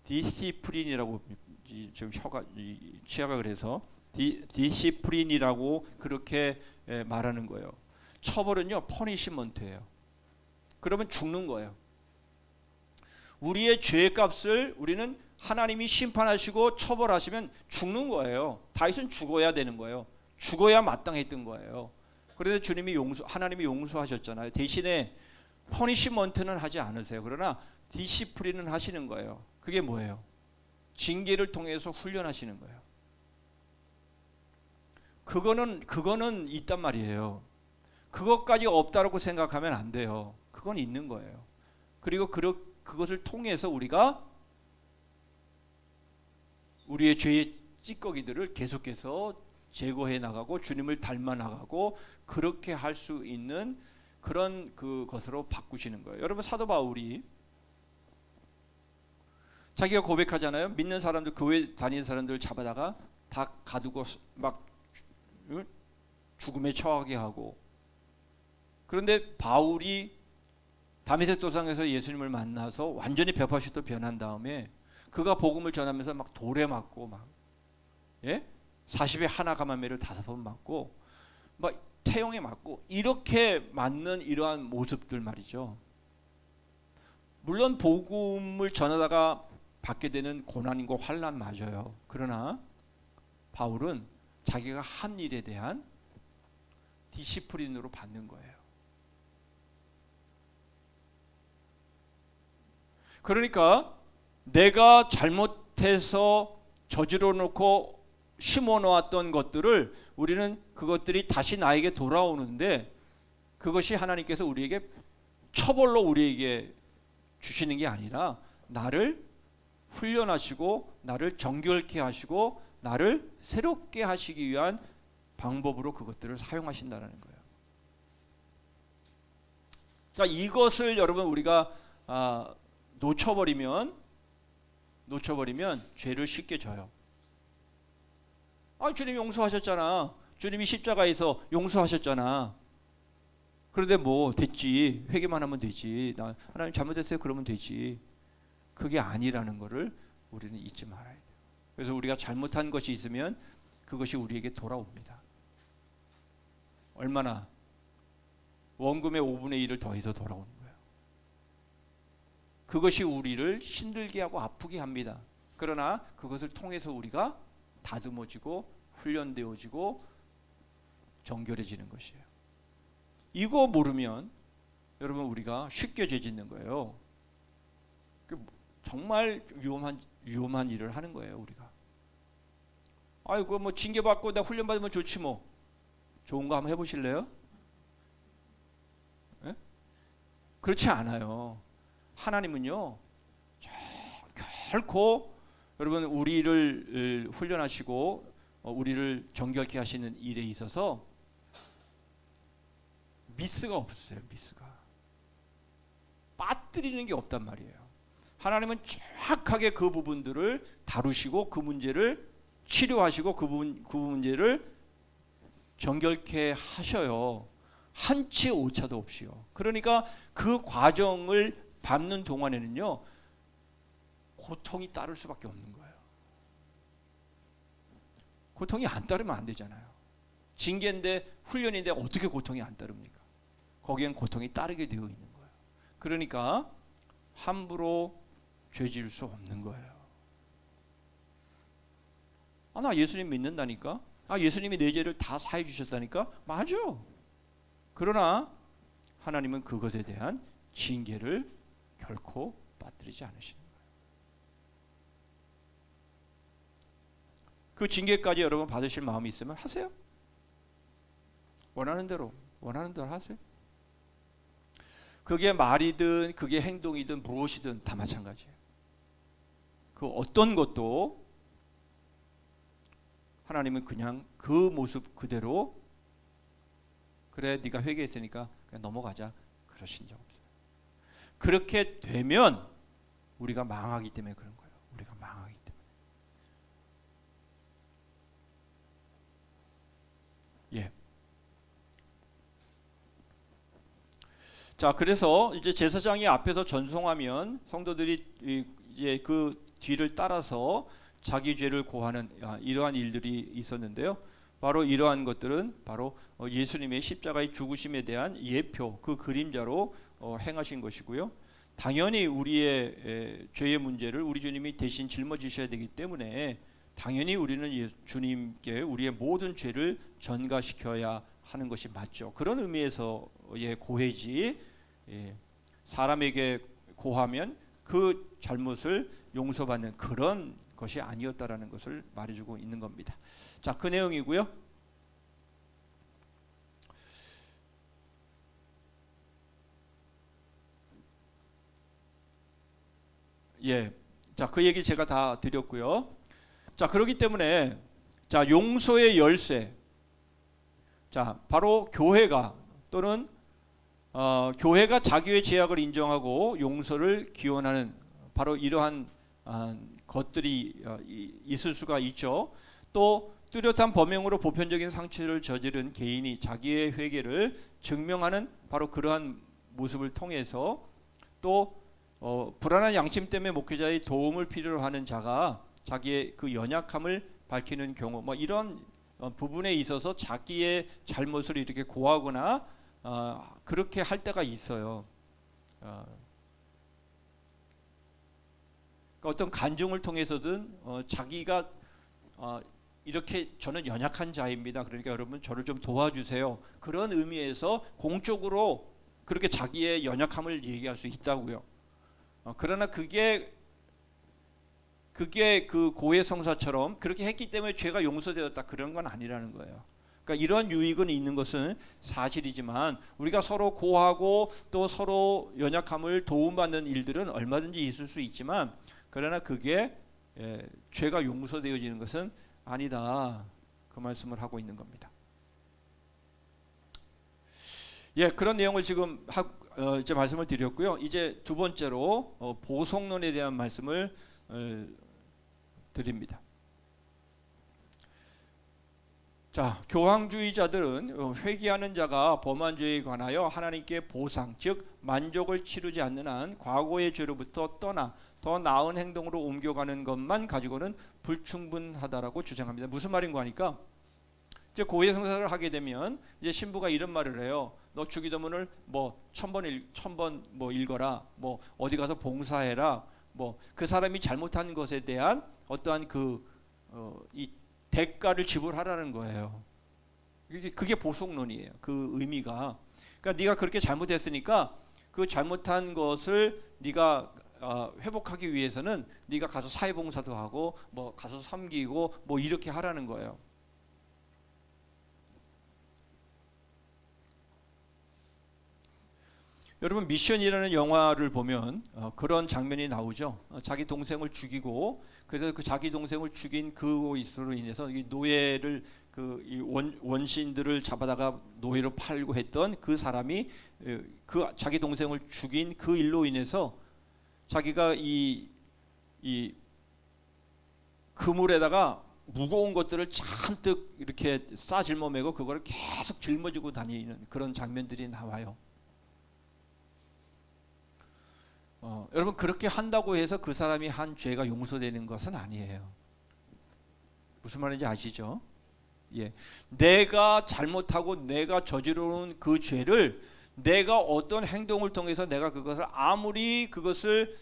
디시플린이라고 지금 혀가 치아가 그래서 디시플린이라고 그렇게 말하는 거예요. 처벌은요 퍼니시먼트예요. 그러면 죽는 거예요. 우리의 죄값을 우리는 하나님이 심판하시고 처벌하시면 죽는 거예요. 다윗은 죽어야 되는 거예요. 죽어야 마땅했던 거예요. 그래서 주님이 하나님이 용서하셨잖아요. 대신에 퍼니시먼트는 하지 않으세요. 그러나 디시플린은 하시는 거예요. 그게 뭐예요? 징계를 통해서 훈련하시는 거예요. 그거는 있단 말이에요. 그것까지 없다라고 생각하면 안 돼요. 그건 있는 거예요. 그리고 그것을 통해서 우리가 우리의 죄의 찌꺼기들을 계속해서 제거해 나가고 주님을 닮아 나가고 그렇게 할 수 있는 그런 그것으로 바꾸시는 거예요. 여러분 사도 바울이 자기가 고백하잖아요. 믿는 사람들, 교회 다니는 사람들 잡아다가 다 가두고 막 죽음에 처하게 하고, 그런데 바울이 다메섹 도상에서 예수님을 만나서 완전히 180도 변한 다음에 그가 복음을 전하면서 막 돌에 맞고 막 40에 하나 가마매를 5번 맞고 막 태용에 맞고 이렇게 맞는 이러한 모습들 말이죠. 물론 복음을 전하다가 받게 되는 고난과 환난 맞아요. 그러나 바울은 자기가 한 일에 대한 디시플린으로 받는 거예요. 그러니까 내가 잘못해서 저지러 놓고 심어 놓았던 것들을 우리는 그것들이 다시 나에게 돌아오는데 그것이 하나님께서 우리에게 처벌로 우리에게 주시는 게 아니라 나를 훈련하시고 나를 정결케 하시고 나를 새롭게 하시기 위한 방법으로 그것들을 사용하신다는 거예요. 자, 이것을 여러분 우리가 놓쳐버리면 죄를 쉽게 져요. 주님이 용서하셨잖아. 주님이 십자가에서 용서하셨잖아. 그런데 뭐 됐지. 회개만 하면 되지. 나 하나님 잘못했어요. 그러면 되지. 그게 아니라는 것을 우리는 잊지 말아야 돼요. 그래서 우리가 잘못한 것이 있으면 그것이 우리에게 돌아옵니다. 얼마나? 원금의 5분의 1을 더해서 돌아오는 거예요. 그것이 우리를 힘들게 하고 아프게 합니다. 그러나 그것을 통해서 우리가 다듬어지고 훈련되어지고 정결해지는 것이에요. 이거 모르면 여러분 우리가 쉽게 죄 짓는 거예요. 정말 위험한 일을 하는 거예요, 우리가. 아이고 뭐 징계 받고 나 훈련 받으면 좋지 뭐. 좋은 거 한번 해보실래요? 네? 그렇지 않아요. 하나님은요 결코 여러분 우리를 훈련하시고 우리를 정결케 하시는 일에 있어서 미스가 없어요. 미스가 빠뜨리는 게 없단 말이에요. 하나님은 정확하게 그 부분들을 다루시고 그 문제를 치료하시고 그 문제를 정결케 하셔요. 한치 오차도 없이요. 그러니까 그 과정을 밟는 동안에는요 고통이 따를 수밖에 없는 거예요. 고통이 안 따르면 안 되잖아요. 징계인데 훈련인데 어떻게 고통이 안 따릅니까? 거기엔 고통이 따르게 되어 있는 거예요. 그러니까 함부로 죄 지을 수 없는 거예요. 나 예수님 믿는다니까? 예수님이 내 죄를 다 사해 주셨다니까? 맞아. 그러나 하나님은 그것에 대한 징계를 결코 빠뜨리지 않으시는 거예요. 그 징계까지 여러분 받으실 마음이 있으면 하세요. 원하는 대로 하세요. 그게 말이든 그게 행동이든 무엇이든 다 마찬가지예요. 그 어떤 것도 하나님은 그냥 그 모습 그대로 그래 네가 회개했으니까 그냥 넘어가자 그러신 적 없어요. 그렇게 되면 우리가 망하기 때문에 그런 거예요. 우리가 망하기 때문에. 예. 자, 그래서 이제 제사장이 앞에서 전송하면 성도들이 이제 그 뒤를 따라서 자기 죄를 고하는 이러한 일들이 있었는데요. 바로 이러한 것들은 바로 예수님의 십자가의 죽으심에 대한 예표, 그 그림자로 행하신 것이고요. 당연히 우리의 죄의 문제를 우리 주님이 대신 짊어지셔야 되기 때문에 당연히 우리는 주님께 우리의 모든 죄를 전가시켜야 하는 것이 맞죠. 그런 의미에서의 고해지, 사람에게 고하면 그 잘못을 용서받는 그런 것이 아니었다라는 것을 말해주고 있는 겁니다. 자, 그 내용이고요. 예, 자, 그 얘기 제가 다 드렸고요. 자, 그렇기 때문에 자, 용서의 열쇠. 자, 바로 교회가 또는 교회가 자기의 죄악을 인정하고 용서를 기원하는 바로 이러한 것들이 있을 수가 있죠. 또 뚜렷한 범행으로 보편적인 상처를 저지른 개인이 자기의 회개를 증명하는 바로 그러한 모습을 통해서 또 불안한 양심 때문에 목회자의 도움을 필요로 하는 자가 자기의 그 연약함을 밝히는 경우 뭐 이런 부분에 있어서 자기의 잘못을 이렇게 고하거나 그렇게 할 때가 있어요. 어떤 간증을 통해서든 자기가 이렇게 저는 연약한 자입니다. 그러니까 여러분 저를 좀 도와주세요. 그런 의미에서 공적으로 그렇게 자기의 연약함을 얘기할 수 있다고요. 그러나 그게 그 고해 성사처럼 그렇게 했기 때문에 죄가 용서되었다 그런 건 아니라는 거예요. 그러니까 이런 유익은 있는 것은 사실이지만 우리가 서로 고하고 또 서로 연약함을 도움받는 일들은 얼마든지 있을 수 있지만 그러나 그게 죄가 용서되어지는 것은 아니다. 그 말씀을 하고 있는 겁니다. 예, 그런 내용을 지금 이제 말씀을 드렸고요. 이제 두 번째로 보속론에 대한 말씀을 드립니다. 자, 교황주의자들은 회개하는 자가 범한 죄에 관하여 하나님께 보상, 즉 만족을 치르지 않는 한 과거의 죄로부터 떠나 더 나은 행동으로 옮겨가는 것만 가지고는 불충분하다라고 주장합니다. 무슨 말인가 하니까 이제 고해 성사를 하게 되면 이제 신부가 이런 말을 해요. 너 주기도문을 뭐 1000번 뭐 읽어라. 뭐 어디 가서 봉사해라. 뭐 그 사람이 잘못한 것에 대한 어떠한 이 대가를 지불하라는 거예요. 그게 보속론이에요. 그 의미가. 그러니까 네가 그렇게 잘못했으니까 그 잘못한 것을 네가 회복하기 위해서는 네가 가서 사회봉사도 하고 뭐 가서 섬기고 뭐 이렇게 하라는 거예요. 여러분 미션이라는 영화를 보면 그런 장면이 나오죠. 자기 동생을 죽이고 그래서 그 자기 동생을 죽인 그것으로 인해서 이 노예를 이 원신들을 잡아다가 노예로 팔고 했던 그 사람이 그 자기 동생을 죽인 그 일로 인해서 자기가 이 그물에다가 무거운 것들을 잔뜩 이렇게 싸 짊어매고 그걸 계속 짊어지고 다니는 그런 장면들이 나와요. 여러분 그렇게 한다고 해서 그 사람이 한 죄가 용서되는 것은 아니에요. 무슨 말인지 아시죠? 예, 내가 잘못하고 내가 저지르는 그 죄를 내가 어떤 행동을 통해서 내가 그것을 아무리 그것을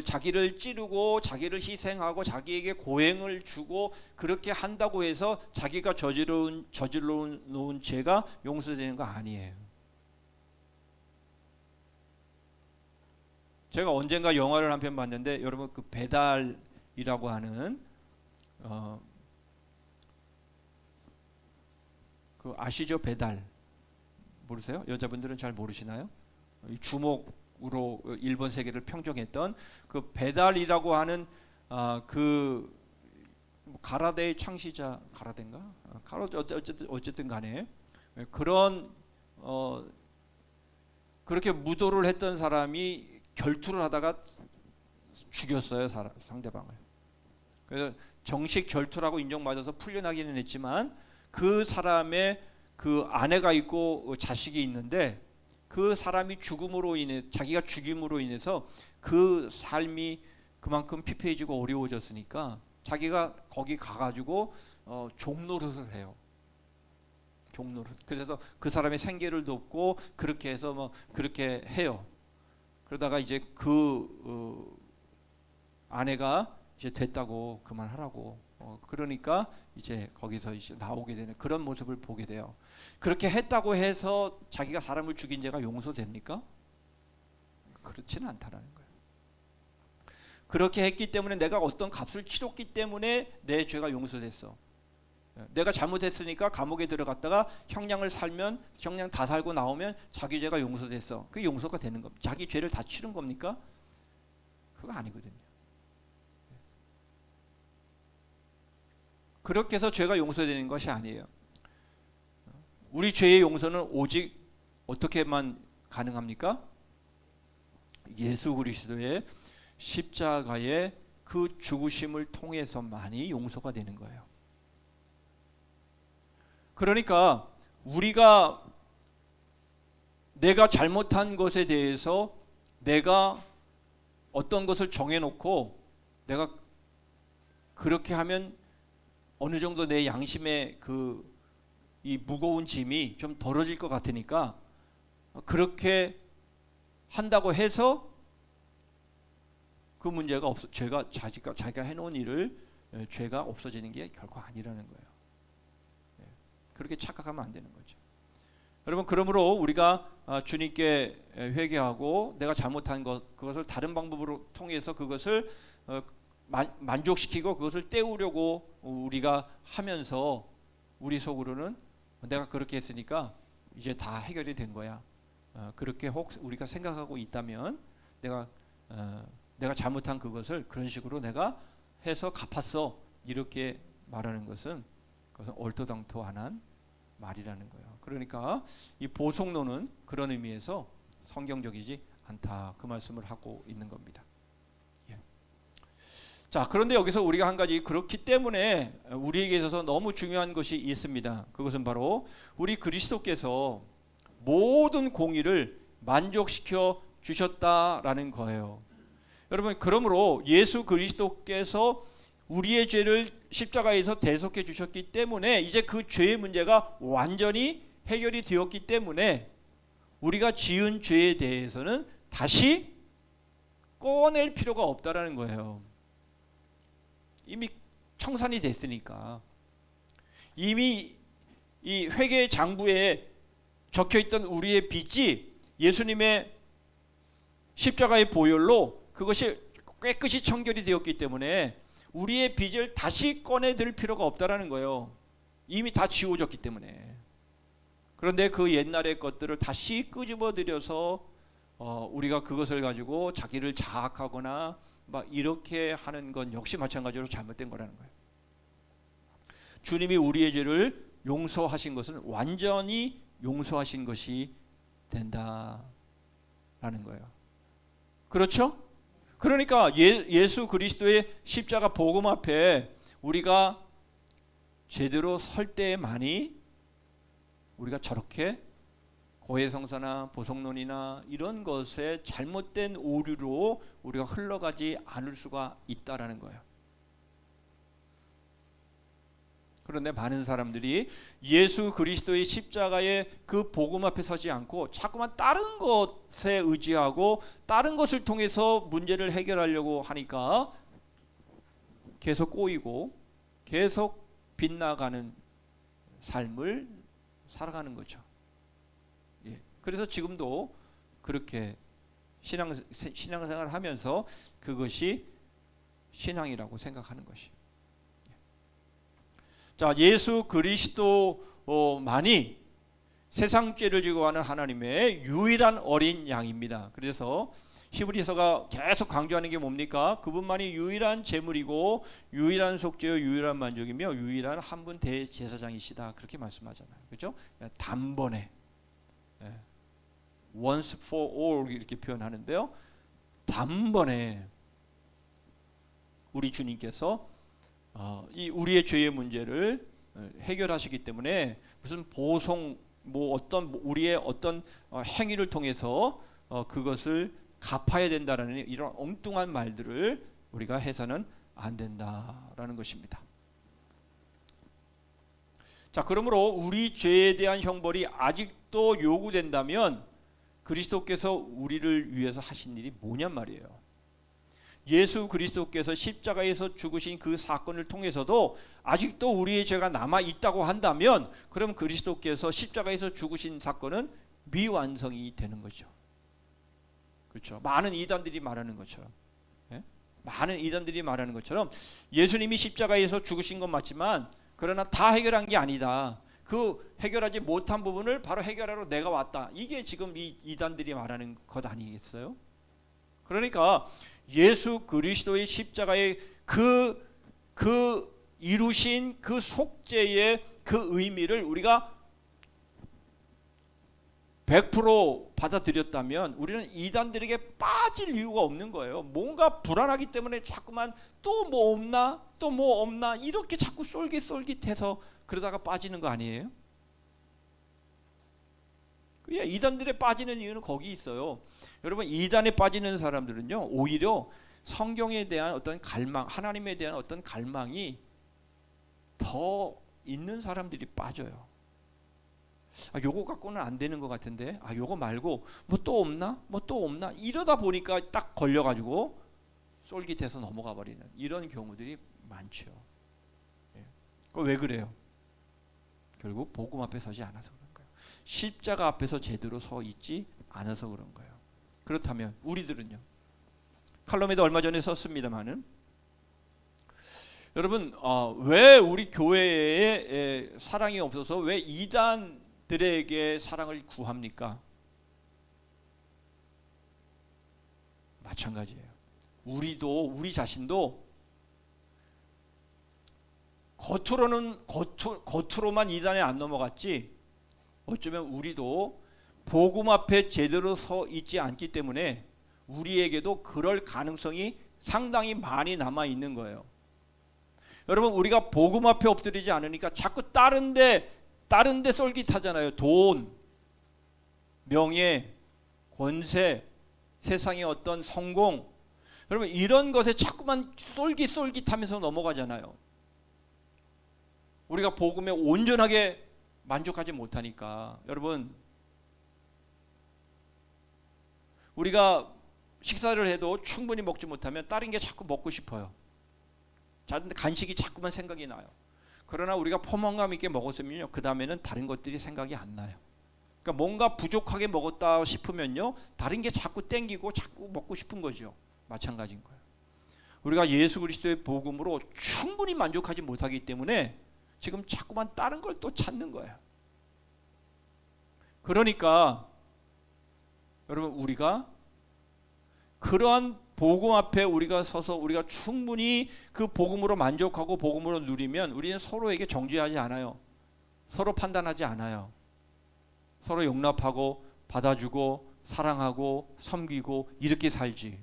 자기를 찌르고 자기를 희생하고 자기에게 고행을 주고 그렇게 한다고 해서 자기가 저질러 놓은 죄가 용서되는 거 아니에요. 제가 언젠가 영화를 한 편 봤는데 여러분 그 배달이라고 하는 그 아시죠? 배달 모르세요? 여자분들은 잘 모르시나요? 주목으로 일본 세계를 평정했던 그 배달이라고 하는 그 가라데의 창시자 가라데인가? 어쨌든 간에 그런 그렇게 무도를 했던 사람이 결투를 하다가 죽였어요, 상대방을. 그래서 정식 결투라고 인정받아서 풀려나기는 했지만 그 사람의 그 아내가 있고 자식이 있는데 그 사람이 죽음으로 인해 자기가 죽임으로 인해서 그 삶이 그만큼 피폐해지고 어려워졌으니까 자기가 거기 가가지고 종노릇을 해요. 종노릇. 그래서 그 사람의 생계를 돕고 그렇게 해서 뭐 그렇게 해요. 그러다가 이제 그 아내가 이제 됐다고 그만하라고. 그러니까 이제 거기서 이제 나오게 되는 그런 모습을 보게 돼요. 그렇게 했다고 해서 자기가 사람을 죽인 죄가 용서됩니까? 그렇지는 않다라는 거예요. 그렇게 했기 때문에 내가 어떤 값을 치렀기 때문에 내 죄가 용서됐어. 내가 잘못했으니까 감옥에 들어갔다가 형량을 살면 형량 다 살고 나오면 자기 죄가 용서됐어. 그게 용서가 되는 겁니다. 자기 죄를 다 치른 겁니까? 그거 아니거든요. 그렇게 해서 죄가 용서되는 것이 아니에요. 우리 죄의 용서는 오직 어떻게만 가능합니까? 예수 그리스도의 십자가의 그 죽으심을 통해서만이 용서가 되는 거예요. 그러니까 우리가 내가 잘못한 것에 대해서 내가 어떤 것을 정해놓고 내가 그렇게 하면 어느 정도 내 양심의 이 무거운 짐이 좀 덜어질 것 같으니까 그렇게 한다고 해서 그 문제가 죄가 자기가 해놓은 일을 죄가 없어지는 게 결코 아니라는 거예요. 그렇게 착각하면 안 되는 거죠. 여러분, 그러므로 우리가 주님께 회개하고 내가 잘못한 그것을 다른 방법으로 통해서 그것을 만족시키고 그것을 때우려고 우리가 하면서 우리 속으로는 내가 그렇게 했으니까 이제 다 해결이 된 거야. 그렇게 혹 우리가 생각하고 있다면 내가 잘못한 그것을 그런 식으로 내가 해서 갚았어. 이렇게 말하는 것은 그것은 얼토당토안한 말이라는 거예요. 그러니까 이 보속론은 그런 의미에서 성경적이지 않다. 그 말씀을 하고 있는 겁니다. 예. 자, 그런데 여기서 우리가 한 가지 그렇기 때문에 우리에게 있어서 너무 중요한 것이 있습니다. 그것은 바로 우리 그리스도께서 모든 공의를 만족시켜 주셨다라는 거예요. 여러분, 그러므로 예수 그리스도께서 우리의 죄를 십자가에서 대속해 주셨기 때문에 이제 그 죄의 문제가 완전히 해결이 되었기 때문에 우리가 지은 죄에 대해서는 다시 꺼낼 필요가 없다라는 거예요. 이미 청산이 됐으니까. 이미 이 회개 장부에 적혀있던 우리의 빚이 예수님의 십자가의 보혈로 그것이 깨끗이 청결이 되었기 때문에 우리의 빚을 다시 꺼내들 필요가 없다라는 거예요. 이미 다 지워졌기 때문에. 그런데 그 옛날의 것들을 다시 끄집어들여서 우리가 그것을 가지고 자기를 자학하거나 막 이렇게 하는 건 역시 마찬가지로 잘못된 거라는 거예요. 주님이 우리의 죄를 용서하신 것은 완전히 용서하신 것이 된다라는 거예요. 그렇죠? 그러니까 예수 그리스도의 십자가 복음 앞에 우리가 제대로 설 때만이 우리가 저렇게 고해성사나 보속론이나 이런 것에 잘못된 오류로 우리가 흘러가지 않을 수가 있다라는 거예요. 그런데 많은 사람들이 예수 그리스도의 십자가의 그 복음 앞에 서지 않고 자꾸만 다른 것에 의지하고 다른 것을 통해서 문제를 해결하려고 하니까 계속 꼬이고 계속 빗나가는 삶을 살아가는 거죠. 예. 그래서 지금도 그렇게 신앙생활을 하면서 그것이 신앙이라고 생각하는 것이. 자, 예수 그리스도만이 세상 죄를 지고 가는 하나님의 유일한 어린 양입니다. 그래서 히브리서가 계속 강조하는 게 뭡니까? 그분만이 유일한 제물이고 유일한 속죄요 유일한 만족이며 유일한 한 분 대제사장이시다. 그렇게 말씀하잖아요. 그렇죠? 단번에 once for all 이렇게 표현하는데요. 단번에 우리 주님께서 이 우리의 죄의 문제를 해결하시기 때문에 무슨 보송 뭐 어떤 우리의 어떤 행위를 통해서 그것을 갚아야 된다라는 이런 엉뚱한 말들을 우리가 해서는 안 된다라는 것입니다. 자, 그러므로 우리 죄에 대한 형벌이 아직도 요구된다면 그리스도께서 우리를 위해서 하신 일이 뭐냔 말이에요. 예수 그리스도께서 십자가에서 죽으신 그 사건을 통해서도 아직도 우리의 죄가 남아 있다고 한다면 그럼 그리스도께서 십자가에서 죽으신 사건은 미완성이 되는 거죠. 그렇죠. 많은 이단들이 말하는 것처럼, 많은 이단들이 말하는 것처럼 예수님이 십자가에서 죽으신 건 맞지만 그러나 다 해결한 게 아니다. 그 해결하지 못한 부분을 바로 해결하러 내가 왔다. 이게 지금 이 이단들이 말하는 것 아니겠어요? 그러니까 예수 그리스도의 십자가의 그 이루신 그 속죄의 그 의미를 우리가 100% 받아들였다면 우리는 이단들에게 빠질 이유가 없는 거예요. 뭔가 불안하기 때문에 자꾸만 또 뭐 없나? 또 뭐 없나? 이렇게 자꾸 쏠깃쏠깃해서 그러다가 빠지는 거 아니에요? 이단들에 빠지는 이유는 거기 있어요. 여러분, 이단에 빠지는 사람들은요, 오히려 성경에 대한 어떤 갈망, 하나님에 대한 어떤 갈망이 더 있는 사람들이 빠져요. 요거 갖고는 안 되는 것 같은데, 요거 말고 뭐 또 없나? 뭐 또 없나? 이러다 보니까 딱 걸려가지고 쫄깃해서 넘어가 버리는 이런 경우들이 많죠. 왜 그래요? 결국 복음 앞에 서지 않아서 그런 거예요. 십자가 앞에서 제대로 서 있지 않아서 그런 거예요. 그렇다면 우리들은요. 칼럼에도 얼마 전에 썼습니다마는 여러분, 왜 우리 교회에 사랑이 없어서 왜 이단들에게 사랑을 구합니까? 마찬가지예요. 우리 자신도 겉으로만 이단에 안 넘어갔지, 어쩌면 우리도 복음 앞에 제대로 서 있지 않기 때문에 우리에게도 그럴 가능성이 상당히 많이 남아 있는 거예요. 여러분, 우리가 복음 앞에 엎드리지 않으니까 자꾸 다른 데 쏠깃하잖아요. 돈, 명예, 권세, 세상의 어떤 성공, 여러분 이런 것에 자꾸만 쏠깃하면서 넘어가잖아요. 우리가 복음에 온전하게 만족하지 못하니까. 여러분, 우리가 식사를 해도 충분히 먹지 못하면 다른 게 자꾸 먹고 싶어요. 간식이 자꾸만 생각이 나요. 그러나 우리가 포만감 있게 먹었으면요, 그 다음에는 다른 것들이 생각이 안 나요. 그러니까 뭔가 부족하게 먹었다 싶으면요, 다른 게 자꾸 땡기고 자꾸 먹고 싶은 거죠. 마찬가지인 거예요. 우리가 예수 그리스도의 복음으로 충분히 만족하지 못하기 때문에 지금 자꾸만 다른 걸 또 찾는 거예요. 그러니까 여러분, 우리가 그러한 복음 앞에 우리가 서서 우리가 충분히 그 복음으로 만족하고 복음으로 누리면 우리는 서로에게 정죄하지 않아요. 서로 판단하지 않아요. 서로 용납하고 받아주고 사랑하고 섬기고 이렇게 살지.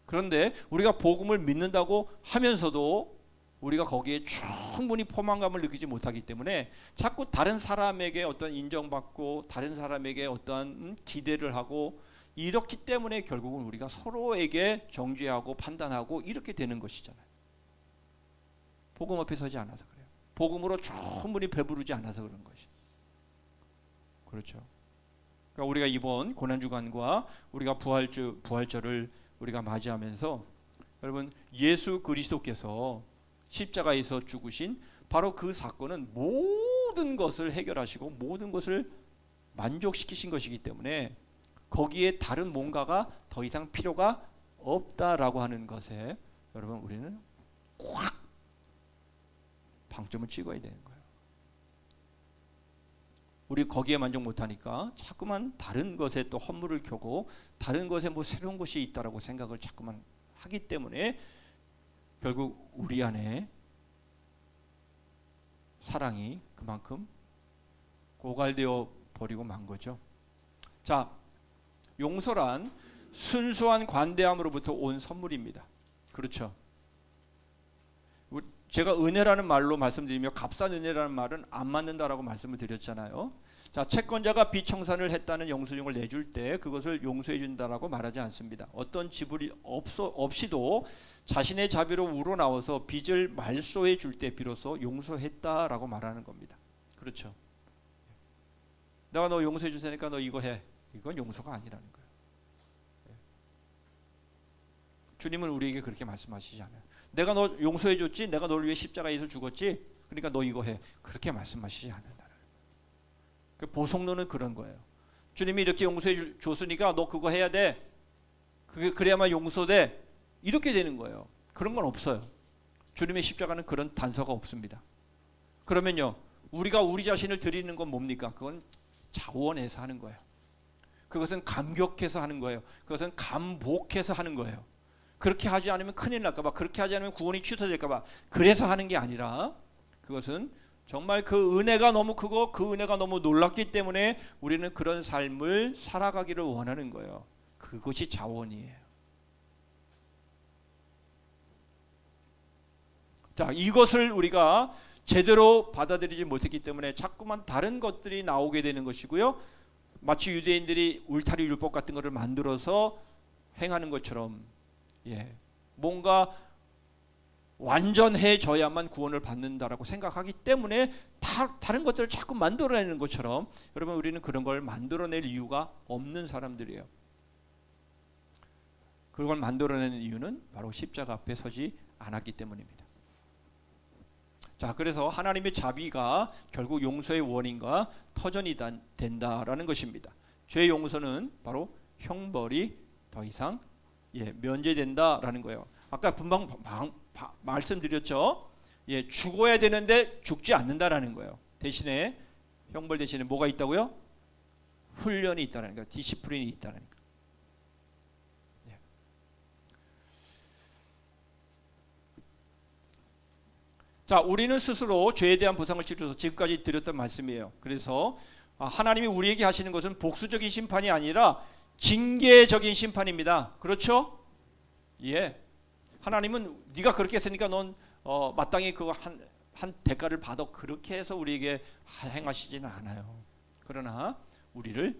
그런데 우리가 복음을 믿는다고 하면서도 우리가 거기에 충분히 포만감을 느끼지 못하기 때문에 자꾸 다른 사람에게 어떤 인정받고 다른 사람에게 어떤 기대를 하고, 이렇기 때문에 결국은 우리가 서로에게 정죄하고 판단하고 이렇게 되는 것이잖아요. 복음 앞에 서지 않아서 그래요. 복음으로 충분히 배부르지 않아서 그런 것이. 그렇죠. 그러니까 우리가 이번 고난주간과 우리가 부활절을 우리가 맞이하면서 여러분, 예수 그리스도께서 십자가에서 죽으신 바로 그 사건은 모든 것을 해결하시고 모든 것을 만족시키신 것이기 때문에 거기에 다른 뭔가가 더 이상 필요가 없다라고 하는 것에 여러분, 우리는 확 방점을 찍어야 되는 거예요. 우리 거기에 만족 못하니까 자꾸만 다른 것에 또 허물을 켜고 다른 것에 뭐 새로운 것이 있다라고 생각을 자꾸만 하기 때문에 결국 우리 안에 사랑이 그만큼 고갈되어 버리고 만 거죠. 자, 용서란 순수한 관대함으로부터 온 선물입니다. 그렇죠? 제가 은혜라는 말로 말씀드리며 값싼 은혜라는 말은 안 맞는다라고 말씀을 드렸잖아요. 자, 채권자가 빚 청산을 했다는 영수증을 내줄 때 그것을 용서해 준다라고 말하지 않습니다. 어떤 지불이 없이도 자신의 자비로 우러나와서 빚을 말소해 줄 때 비로소 용서했다라고 말하는 겁니다. 그렇죠? 내가 너 용서해 줄 테니까 너 이거 해. 이건 용서가 아니라는 거예요. 주님은 우리에게 그렇게 말씀하시지 않아요. 내가 너 용서해 줬지, 내가 너를 위해 십자가에서 죽었지, 그러니까 너 이거 해. 그렇게 말씀하시지 않는다. 그 보속론은 그런 거예요. 주님이 이렇게 용서해 줬으니까 너 그거 해야 돼. 그래야만 용서돼. 이렇게 되는 거예요. 그런 건 없어요. 주님의 십자가는 그런 단서가 없습니다. 그러면요, 우리가 우리 자신을 드리는 건 뭡니까? 그건 자원해서 하는 거예요. 그것은 감격해서 하는 거예요. 그것은 감복해서 하는 거예요. 그렇게 하지 않으면 큰일 날까봐, 그렇게 하지 않으면 구원이 취소될까봐, 그래서 하는 게 아니라 그것은 정말 그 은혜가 너무 크고 그 은혜가 너무 놀랍기 때문에 우리는 그런 삶을 살아가기를 원하는 거예요. 그것이 자원이에요. 자, 이것을 우리가 제대로 받아들이지 못했기 때문에 자꾸만 다른 것들이 나오게 되는 것이고요. 마치 유대인들이 울타리 율법 같은 것을 만들어서 행하는 것처럼, 뭔가 완전해져야만 구원을 받는다라고 생각하기 때문에 다른 것들을 자꾸 만들어내는 것처럼, 여러분, 우리는 그런 걸 만들어낼 이유가 없는 사람들이에요. 그걸 만들어내는 이유는 바로 십자가 앞에 서지 않았기 때문입니다. 자, 그래서 하나님의 자비가 결국 용서의 원인과 터전이 된다라는 것입니다. 죄 용서는 바로 형벌이 더 이상 면제된다라는 거예요. 아까 금방 말씀드렸죠. 죽어야 되는데 죽지 않는다라는 거예요. 대신에 형벌 대신에 뭐가 있다고요? 훈련이 있다는 거예요. 디시플린이 있다는 거예요. 자, 우리는 스스로 죄에 대한 보상을 치러서 지금까지 드렸던 말씀이에요. 그래서 하나님이 우리에게 하시는 것은 복수적인 심판이 아니라 징계적인 심판입니다. 그렇죠? 하나님은 네가 그렇게 했으니까 넌 마땅히 그 한 대가를 받아, 그렇게 해서 우리에게 행하시지는 않아요. 그러나 우리를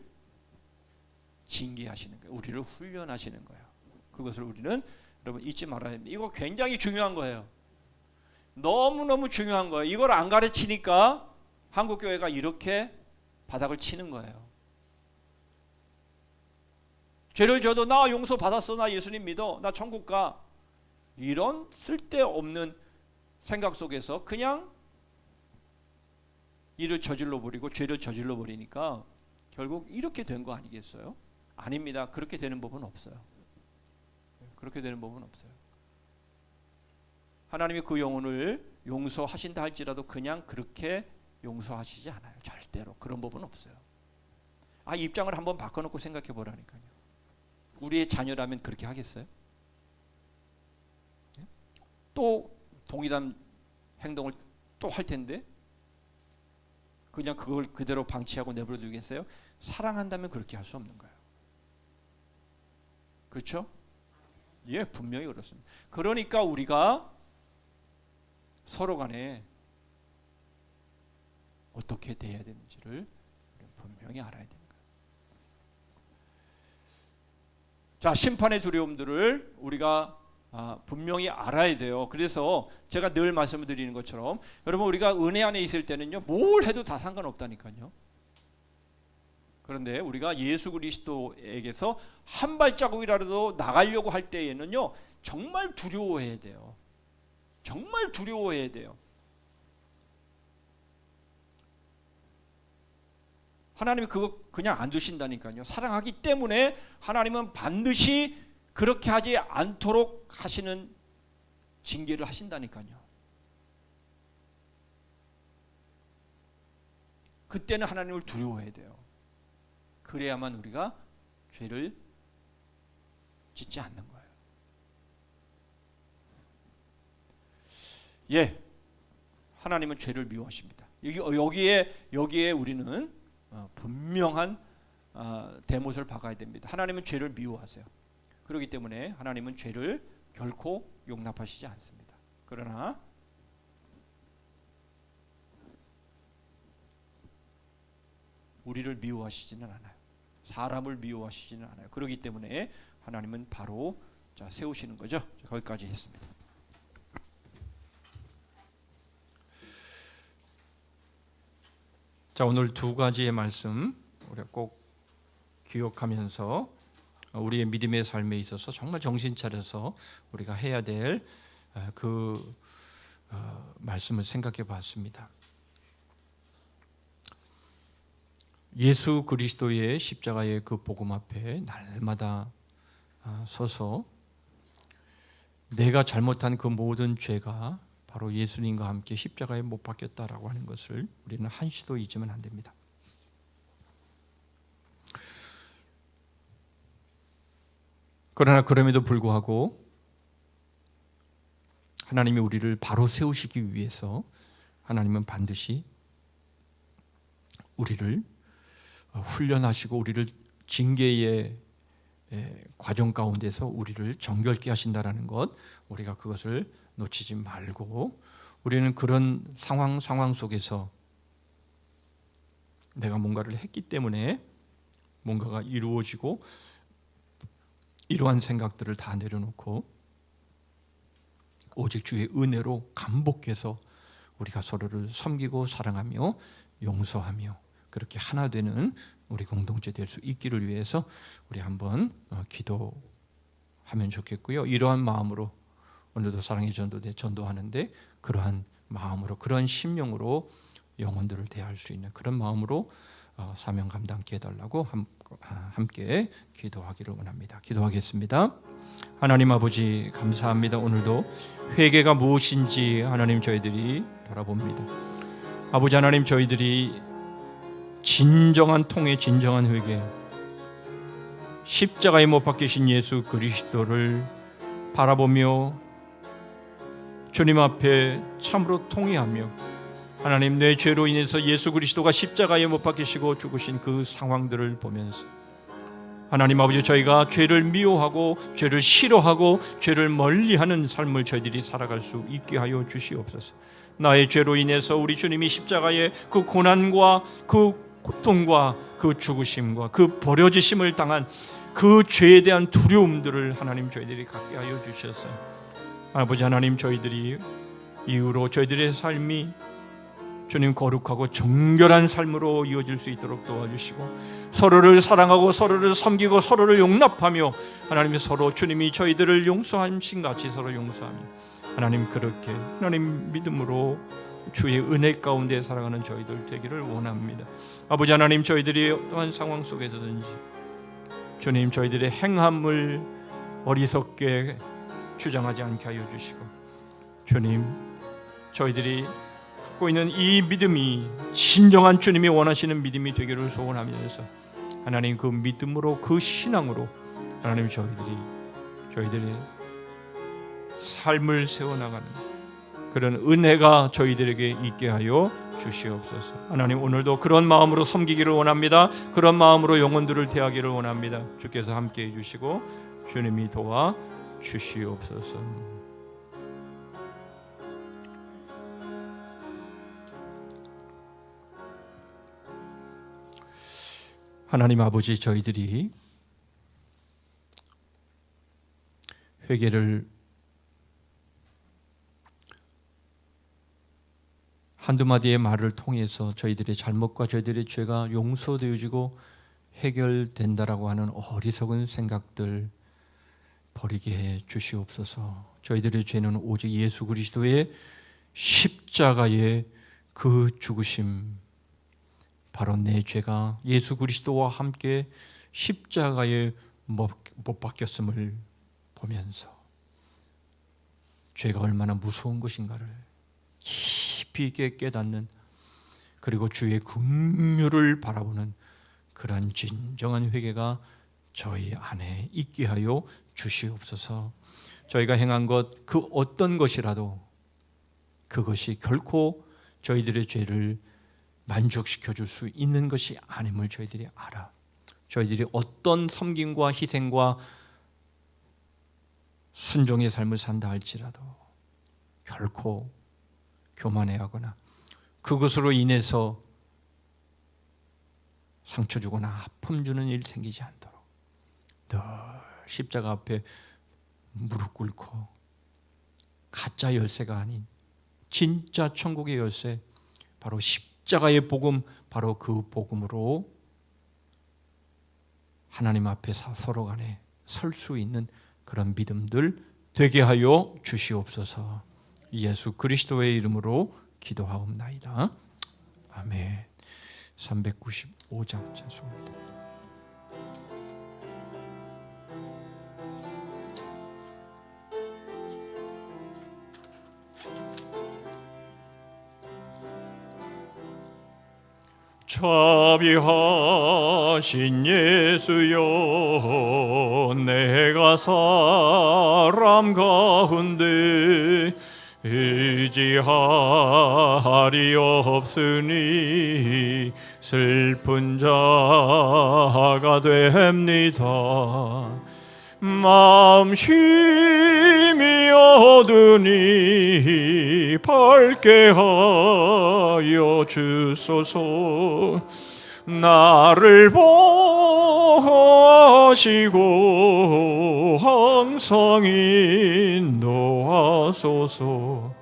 징계하시는 거예요. 우리를 훈련하시는 거예요. 그것을 우리는 여러분 잊지 말아야 됩니다. 이거 굉장히 중요한 거예요. 너무너무 중요한 거예요. 이걸 안 가르치니까 한국교회가 이렇게 바닥을 치는 거예요. 죄를 져도 나 용서 받았어, 나 예수님 믿어, 나 천국 가, 이런 쓸데없는 생각 속에서 그냥 일을 저질러 버리고 죄를 저질러 버리니까 결국 이렇게 된 거 아니겠어요? 아닙니다. 그렇게 되는 법은 없어요. 그렇게 되는 법은 없어요. 하나님이 그 영혼을 용서하신다 할지라도 그냥 그렇게 용서하시지 않아요. 절대로 그런 법은 없어요. 입장을 한번 바꿔놓고 생각해 보라니까요. 우리의 자녀라면 그렇게 하겠어요? 또 동일한 행동을 또 할 텐데 그냥 그걸 그대로 방치하고 내버려 두겠어요? 사랑한다면 그렇게 할 수 없는 거예요. 그렇죠? 분명히 그렇습니다. 그러니까 우리가 서로 간에 어떻게 대해야 되는지를 분명히 알아야 되는 거예요. 자, 심판의 두려움들을 우리가 분명히 알아야 돼요. 그래서 제가 늘 말씀을 드리는 것처럼 여러분, 우리가 은혜 안에 있을 때는요, 뭘 해도 다 상관없다니까요. 그런데 우리가 예수 그리스도에게서 한 발자국이라도 나가려고 할 때에는요, 정말 두려워해야 돼요. 정말 두려워해야 돼요. 하나님이 그거 그냥 안 두신다니까요. 사랑하기 때문에 하나님은 반드시 그렇게 하지 않도록 하시는 징계를 하신다니까요. 그때는 하나님을 두려워해야 돼요. 그래야만 우리가 죄를 짓지 않는 거예요. 예, 하나님은 죄를 미워하십니다. 여기에 우리는 분명한 대못을 박아야 됩니다. 하나님은 죄를 미워하세요. 그렇기 때문에 하나님은 죄를 결코 용납하시지 않습니다. 그러나 우리를 미워하시지는 않아요. 사람을 미워하시지는 않아요. 그렇기 때문에 하나님은 바로 세우시는 거죠. 거기까지 했습니다.
자, 오늘 두 가지의 말씀 우리가 꼭 기억하면서 우리의 믿음의 삶에 있어서 정말 정신 차려서 우리가 해야 될 그 말씀을 생각해 봤습니다. 예수 그리스도의 십자가의 그 복음 앞에 날마다 서서 내가 잘못한 그 모든 죄가 바로 예수님과 함께 십자가에 못 박혔다라고 하는 것을 우리는 한시도 잊으면 안 됩니다. 그러나 그럼에도 불구하고 하나님이 우리를 바로 세우시기 위해서 하나님은 반드시 우리를 훈련하시고 우리를 징계의 과정 가운데서 우리를 정결케 하신다라는 것, 우리가 그것을 놓치지 말고 우리는 그런 상황 속에서 내가 뭔가를 했기 때문에 뭔가가 이루어지고 이러한 생각들을 다 내려놓고 오직 주의 은혜로 감복해서 우리가 서로를 섬기고 사랑하며 용서하며 그렇게 하나 되는 우리 공동체 될 수 있기를 위해서 우리 한번 기도하면 좋겠고요. 이러한 마음으로 오늘도 사랑의 전도대 전도하는데 그러한 마음으로 그런 심령으로 영혼들을 대할 수 있는 그런 마음으로 사명 감당케 해달라고 함께 기도하기를 원합니다. 기도하겠습니다. 하나님 아버지 감사합니다. 오늘도 회개가 무엇인지 하나님 저희들이 돌아봅니다. 아버지 하나님 저희들이 진정한 통의 진정한 회개 십자가에 못 박히신 예수 그리스도를 바라보며 주님 앞에 참으로 통회하며 하나님 내 죄로 인해서 예수 그리스도가 십자가에 못 박히시고 죽으신 그 상황들을 보면서 하나님 아버지 저희가 죄를 미워하고 죄를 싫어하고 죄를 멀리하는 삶을 저희들이 살아갈 수 있게 하여 주시옵소서. 나의 죄로 인해서 우리 주님이 십자가에 그 고난과 그 고통과 그 죽으심과 그 버려지심을 당한 그 죄에 대한 두려움들을 하나님 저희들이 갖게 하여 주셔서 아버지 하나님 저희들이 이후로 저희들의 삶이 주님 거룩하고 정결한 삶으로 이어질 수 있도록 도와주시고 서로를 사랑하고 서로를 섬기고 서로를 용납하며 하나님이 서로 주님이 저희들을 용서하신 같이 서로 용서하며 하나님 그렇게 하나님 믿음으로 주의 은혜 가운데 살아가는 저희들 되기를 원합니다. 아버지 하나님 저희들이 어떠한 상황 속에서든지 주님 저희들의 행함을 어리석게 주장하지 않게 하여 주시고 주님 저희들이 갖고 있는 이 믿음이 진정한 주님이 원하시는 믿음이 되기를 소원하면서 하나님 그 믿음으로 그 신앙으로 하나님 저희들의 삶을 세워나가는 그런 은혜가 저희들에게 있게 하여 주시옵소서. 하나님 오늘도 그런 마음으로 섬기기를 원합니다. 그런 마음으로 영혼들을 대하기를 원합니다. 주께서 함께해 주시고 주님이 도와 주시옵소서. 하나님 아버지 저희들이 회개를 한두 마디의 말을 통해서 저희들의 잘못과 저희들의 죄가 용서되어지고 해결된다라고 하는 어리석은 생각들 버리게 해 주시옵소서. 저희들의 죄는 오직 예수 그리스도의 십자가의 그 죽으심 바로 내 죄가 예수 그리스도와 함께 십자가에 못 박혔음을 보면서 죄가 얼마나 무서운 것인가를 깊이 있게 깨닫는 그리고 주의 긍휼을 바라보는 그러한 진정한 회개가 저희 안에 있게 하여 주시옵소서. 저희가 행한 것 그 어떤 것이라도 그것이 결코 저희들의 죄를 만족시켜 줄 수 있는 것이 아님을 저희들이 알아. 저희들이 어떤 섬김과 희생과 순종의 삶을 산다 할지라도 결코 교만해하거나 그것으로 인해서 상처 주거나 아픔 주는 일 생기지 않도록 늘 십자가 앞에 무릎 꿇고 가짜 열쇠가 아닌 진짜 천국의 열쇠, 바로 십자가의 복음, 바로 그 복음으로 하나님 앞에 서로 간에 설 수 있는 그런 믿음들 되게 하여 주시옵소서. 예수 그리스도의 이름으로 기도하옵나이다. 아멘. 395장 찬송입니다. 자비하신 예수여, 내가 사람 가운데 의지하리 없으니 슬픈 자가 됩니다. 마음 심히 어두니 밝게 하여 주소서. 나를 보호하시고 항상 인도하소서.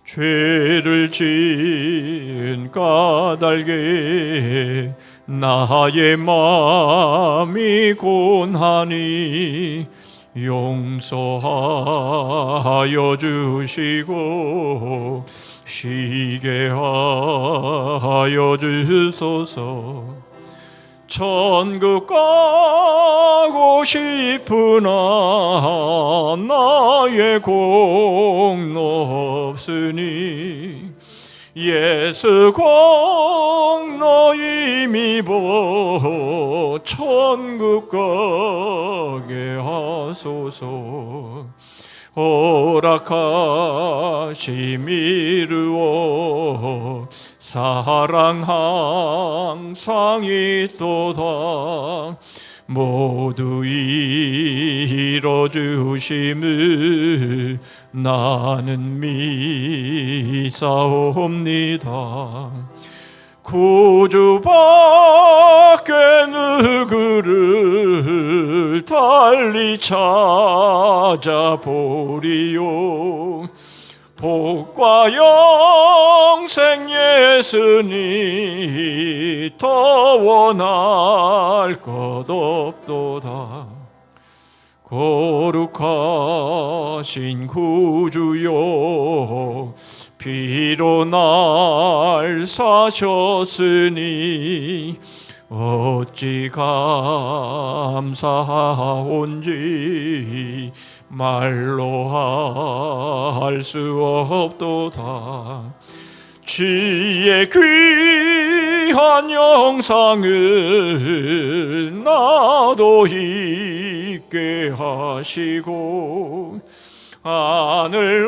죄를 지은 까닭에 나의 마음이 곤하니 용서하여 주시고 쉬게 하여 주소서. 천국 가고 싶으나 나의 공로 없으니 예수 공로 이미 보 천국 가게 하소서. 허락하심 이루어 사랑 항상 있도다. 모두 이뤄주심을 나는 믿사옵니다. 구주밖에 누구를 달리 찾아보리요. 복과 영생 예수니 더 원할 것 없도다. 거룩하신 구주여, 피로 날 사셨으니 어찌 감사하온지 말로 할 수 없도다. 주의 귀한 영상을 나도 있게 하시고 하늘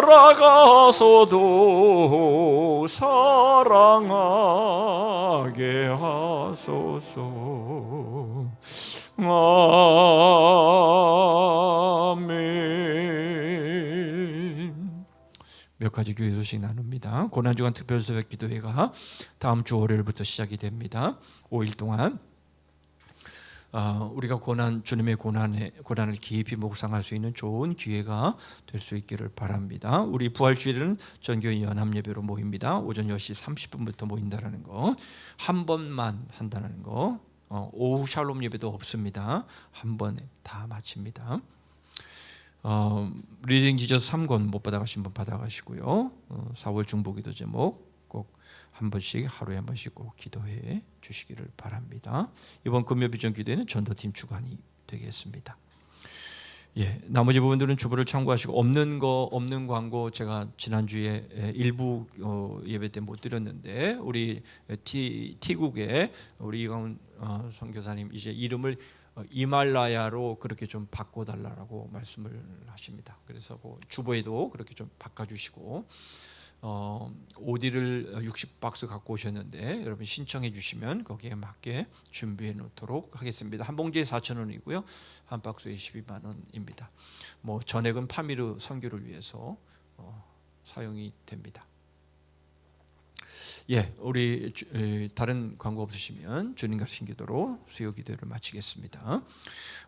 날아가서도 사랑하게 하소서. 아멘. 몇 가지 교회 소식 나눕니다. 고난주간 특별새벽 기도회가 다음 주 월요일부터 시작이 됩니다. 5일 동안 우리가 주님의 고난을 깊이 묵상할 수 있는 좋은 기회가 될 수 있기를 바랍니다. 우리 부활주일은 전교회 연합예배로 모입니다. 오전 10시 30분부터 모인다는 거, 한 번만 한다는 거. 오후 샬롬 예배도 없습니다. 한 번에 다 마칩니다. 리딩 지저스 3권 못 받아가신 분 받아가시고요. 4월 중보기도 제목 꼭 한 번씩, 하루에 한 번씩 꼭 기도해 주시기를 바랍니다. 이번 금요 비전 기도회는 전도팀 주관이 되겠습니다. 예, 나머지 부분들은 주보를 참고하시고 없는 광고 제가 지난주에 일부 예배 때 못 드렸는데 우리 T국의 우리 이강훈 선교사님 이제 이름을 이말라야로 그렇게 좀 바꿔달라고 말씀을 하십니다. 그래서 그 주보에도 그렇게 좀 바꿔주시고 오디를 60박스 갖고 오셨는데 여러분 신청해 주시면 거기에 맞게 준비해 놓도록 하겠습니다. 한 봉지에 4,000원이고요. 한 박스에 12만 원입니다. 뭐 전액은 파미르 선교를 위해서 사용이 됩니다. 예, 우리 다른 광고 없으시면 주님 같은 기도로 수요 기도를 마치겠습니다.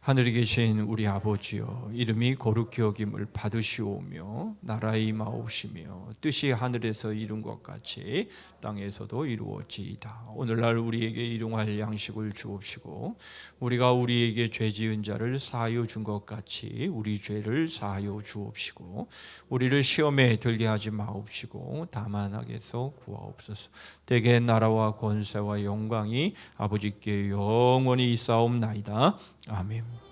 하늘에 계신 우리 아버지여, 이름이 거룩히 여김을 받으시오며 나라의 임하옵시며 뜻이 하늘에서 이룬 것 같이 땅에서도 이루어지이다. 오늘날 우리에게 일용할 양식을 주옵시고 우리가 우리에게 죄 지은 자를 사하여 준 것 같이 우리 죄를 사하여 주옵시고 우리를 시험에 들게 하지 마옵시고 다만 악에서 구하옵소서. 대개 나라와 권세와 영광이 아버지께 영원히 있사옵나이다. 아멘.